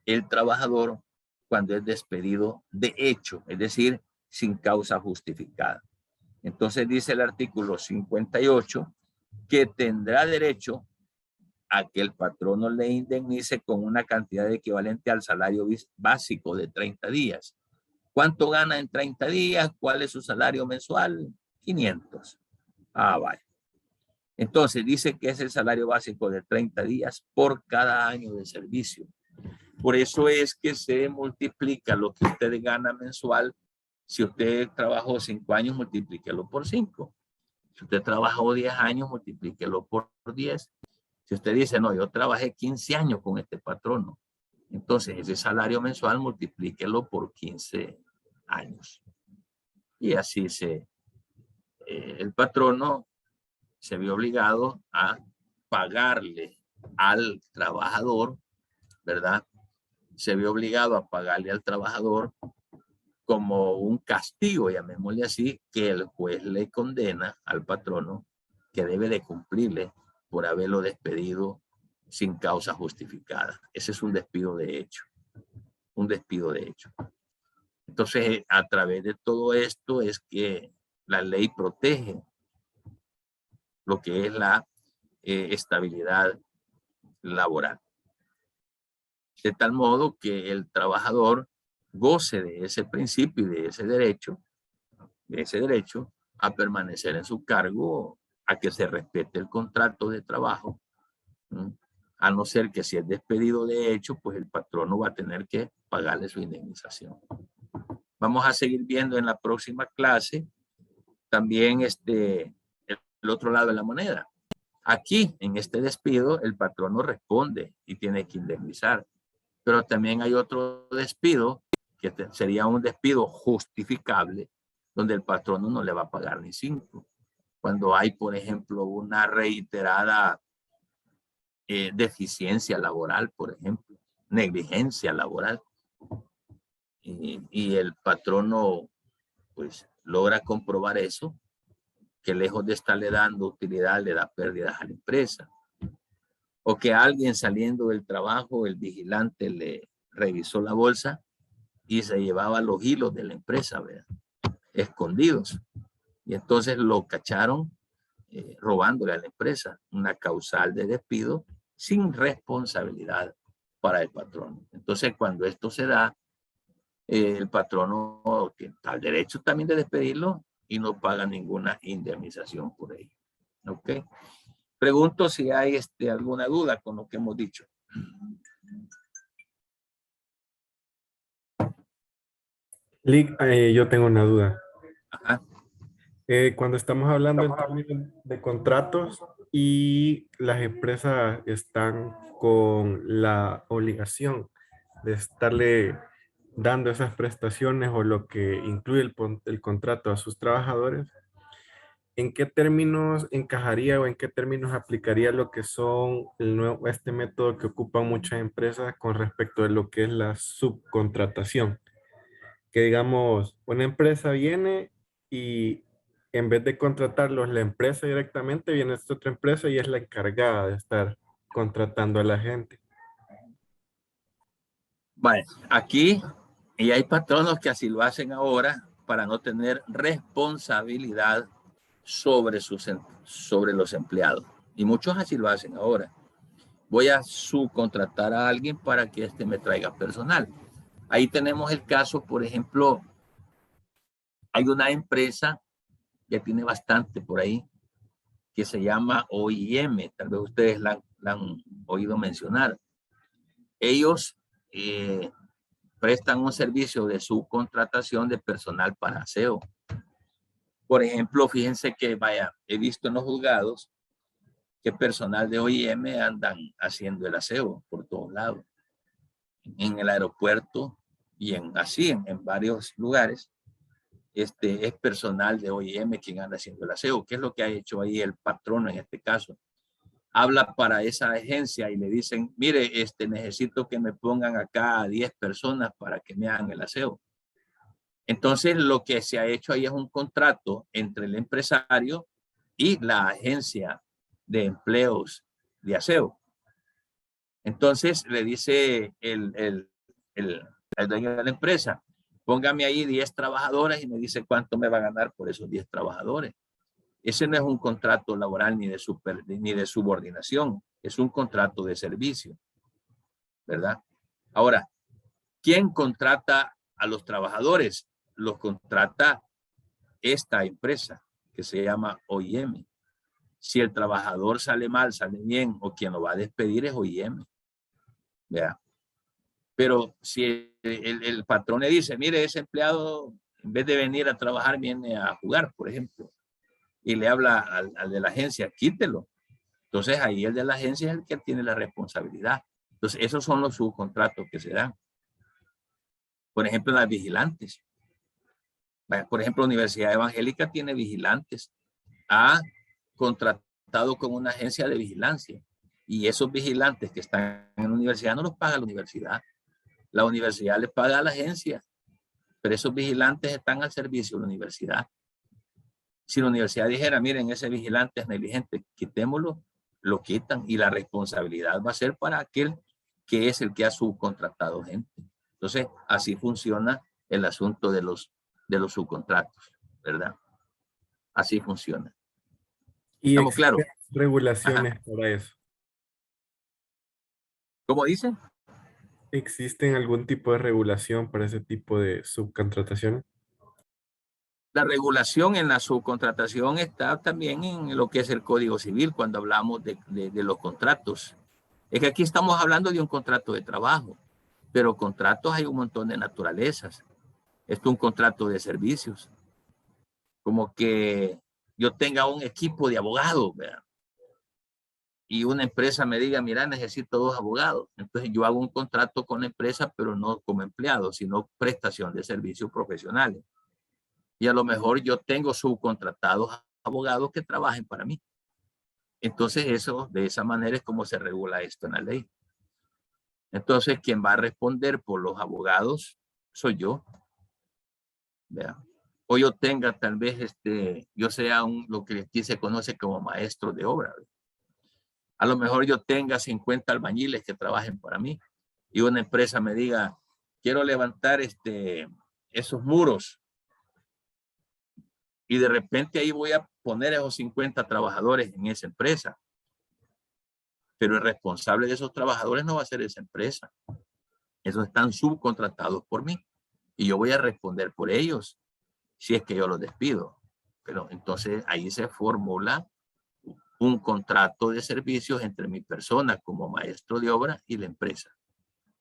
el trabajador cuando es despedido de hecho, es decir, sin causa justificada. Entonces dice el artículo 58 que tendrá derecho a que el patrono le indemnice con una cantidad equivalente al salario básico de 30 días. ¿Cuánto gana en 30 días? ¿Cuál es su salario mensual? 500. Ah, vale. Entonces dice que es el salario básico de 30 días por cada año de servicio. Por eso es que se multiplica lo que usted gana mensual. Si usted trabajó 5 años, multiplíquelo por 5. Si usted trabajó 10 años, multiplíquelo por 10. Si usted dice, no, yo trabajé 15 años con este patrono, entonces ese salario mensual multiplíquelo por 15 años. Y así el patrono se vio obligado a pagarle al trabajador, ¿verdad? Se vio obligado a pagarle al trabajador como un castigo, llamémosle así, que el juez le condena al patrono que debe de cumplirle por haberlo despedido sin causa justificada. Ese es un despido de hecho. Un despido de hecho. Entonces, a través de todo esto es que la ley protege lo que es la estabilidad laboral. De tal modo que el trabajador goce de ese principio y de ese derecho a permanecer en su cargo, a que se respete el contrato de trabajo, a no ser que si es despedido de hecho, pues el patrono va a tener que pagarle su indemnización. Vamos a seguir viendo en la próxima clase también el otro lado de la moneda. Aquí, en este despido, el patrono responde y tiene que indemnizar. Pero también hay otro despido que sería un despido justificable, donde el patrono no le va a pagar ni 5. Cuando hay, por ejemplo, una reiterada deficiencia laboral, por ejemplo, negligencia laboral, y el patrono pues logra comprobar eso, que lejos de estarle dando utilidad, le da pérdidas a la empresa. O que alguien saliendo del trabajo, el vigilante le revisó la bolsa y se llevaba los hilos de la empresa, ¿verdad? Escondidos. Y entonces lo cacharon robándole a la empresa, una causal de despido sin responsabilidad para el patrono. Entonces, cuando esto se da, el patrono tiene el derecho también de despedirlo y no paga ninguna indemnización por ello. ¿Ok? Pregunto si hay alguna duda con lo que hemos dicho. Lick, yo tengo una duda. Ajá. Cuando estamos hablando en términos de contratos y las empresas están con la obligación de estarle dando esas prestaciones o lo que incluye el contrato a sus trabajadores, ¿en qué términos encajaría o en qué términos aplicaría lo que son este método que ocupan muchas empresas con respecto de lo que es la subcontratación? Que digamos, una empresa viene y en vez de contratarlos la empresa directamente, viene esta otra empresa y es la encargada de estar contratando a la gente. Vale, aquí y hay patronos que así lo hacen ahora para no tener responsabilidad sobre los empleados. Y muchos así lo hacen ahora. Voy a subcontratar a alguien para que me traiga personal. Ahí tenemos el caso, por ejemplo, hay una empresa que tiene bastante por ahí, que se llama OIM, tal vez ustedes la han oído mencionar. Ellos prestan un servicio de subcontratación de personal para aseo. Por ejemplo, fíjense que, he visto en los juzgados que personal de OIM andan haciendo el aseo por todos lados. En el aeropuerto y en varios lugares, es personal de OIM quien anda haciendo el aseo. ¿Qué es lo que ha hecho ahí el patrono en este caso? Habla para esa agencia y le dicen, mire, necesito que me pongan acá a 10 personas para que me hagan el aseo. Entonces, lo que se ha hecho ahí es un contrato entre el empresario y la agencia de empleos de aseo. Entonces, le dice el dueño de la empresa, póngame ahí 10 trabajadores y me dice cuánto me va a ganar por esos 10 trabajadores. Ese no es un contrato laboral ni de subordinación, es un contrato de servicio, ¿verdad? Ahora, ¿quién contrata a los trabajadores? Los contrata esta empresa que se llama OIM. Si el trabajador sale mal, sale bien, o quien lo va a despedir es OIM. ¿Vea? Pero si el patrón le dice, mire, ese empleado, en vez de venir a trabajar, viene a jugar, por ejemplo, y le habla al de la agencia, quítelo. Entonces ahí el de la agencia es el que tiene la responsabilidad. Entonces esos son los subcontratos que se dan. Por ejemplo, las vigilantes. Por ejemplo, la Universidad Evangélica tiene vigilantes. Ha contratado con una agencia de vigilancia. Y esos vigilantes que están en la universidad no los paga la universidad. La universidad les paga a la agencia. Pero esos vigilantes están al servicio de la universidad. Si la universidad dijera, miren, ese vigilante es negligente, quitémoslo, lo quitan. Y la responsabilidad va a ser para aquel que es el que ha subcontratado gente. Entonces, así funciona el asunto de los subcontratos, ¿verdad? Así funciona. ¿Y ¿Estamos claros? existen regulaciones para eso? ¿Cómo dicen? ¿Existen algún tipo de regulación para ese tipo de subcontratación? La regulación en la subcontratación está también en lo que es el Código Civil cuando hablamos de los contratos. Es que aquí estamos hablando de un contrato de trabajo, pero contratos hay un montón de naturalezas. Esto es un contrato de servicios. Como que yo tenga un equipo de abogados, ¿verdad? Y una empresa me diga, mira, necesito 2 abogados. Entonces yo hago un contrato con la empresa, pero no como empleado, sino prestación de servicios profesionales. Y a lo mejor yo tengo subcontratados abogados que trabajen para mí. Entonces eso, de esa manera es como se regula esto en la ley. Entonces quien va a responder por los abogados soy yo. ¿Verdad? O yo tenga tal vez, yo sea lo que aquí se conoce como maestro de obra. ¿Verdad? A lo mejor yo tenga 50 albañiles que trabajen para mí y una empresa me diga, quiero levantar esos muros. Y de repente ahí voy a poner esos 50 trabajadores en esa empresa. Pero el responsable de esos trabajadores no va a ser esa empresa. Esos están subcontratados por mí. Y yo voy a responder por ellos si es que yo los despido. Pero entonces ahí se formula un contrato de servicios entre mi persona como maestro de obra y la empresa.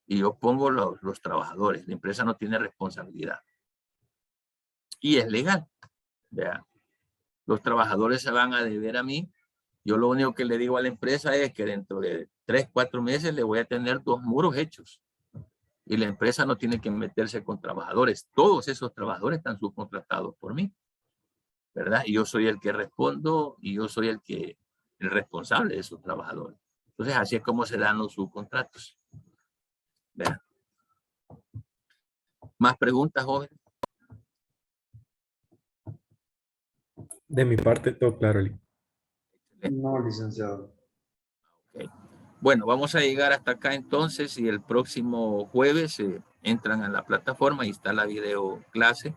Y yo pongo los trabajadores. La empresa no tiene responsabilidad. Y es legal. ¿Verdad? Los trabajadores se van a deber a mí. Yo lo único que le digo a la empresa es que dentro de 3, 4 meses le voy a tener 2 muros hechos. Y la empresa no tiene que meterse con trabajadores. Todos esos trabajadores están subcontratados por mí. ¿Verdad? Y yo soy el que respondo y yo soy el responsable de esos trabajadores. Entonces, así es como se dan los subcontratos. ¿Verdad? ¿Más preguntas, jóvenes? De mi parte, todo claro, Eli. No, licenciado. Okay. Bueno, vamos a llegar hasta acá entonces y el próximo jueves entran a la plataforma y está la video clase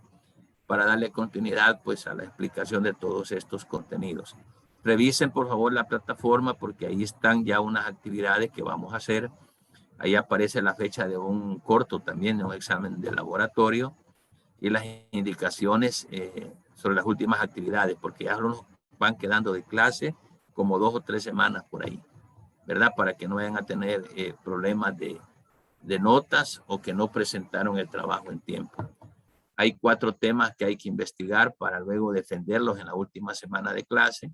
para darle continuidad pues a la explicación de todos estos contenidos. Revisen por favor la plataforma porque ahí están ya unas actividades que vamos a hacer. Ahí aparece la fecha de un corto también, de un examen de laboratorio y las indicaciones sobre las últimas actividades, porque ya nos van quedando de clase como 2 o 3 semanas por ahí, ¿verdad? Para que no vayan a tener problemas de notas o que no presentaron el trabajo en tiempo. Hay 4 temas que hay que investigar para luego defenderlos en la última semana de clase,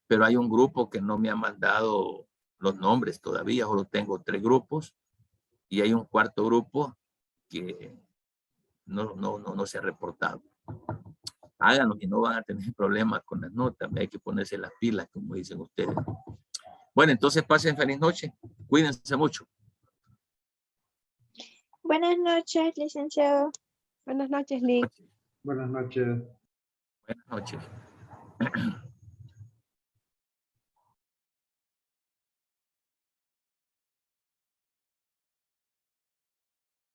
pero hay un grupo que no me ha mandado los nombres todavía, solo tengo 3 grupos y hay un 4º grupo que no se ha reportado. Háganlo y no van a tener problemas con las notas, hay que ponerse las pilas, como dicen ustedes. Bueno, entonces pasen feliz noche, cuídense mucho. Buenas noches, licenciado. Buenas noches, Lee. Buenas noches. Buenas noches.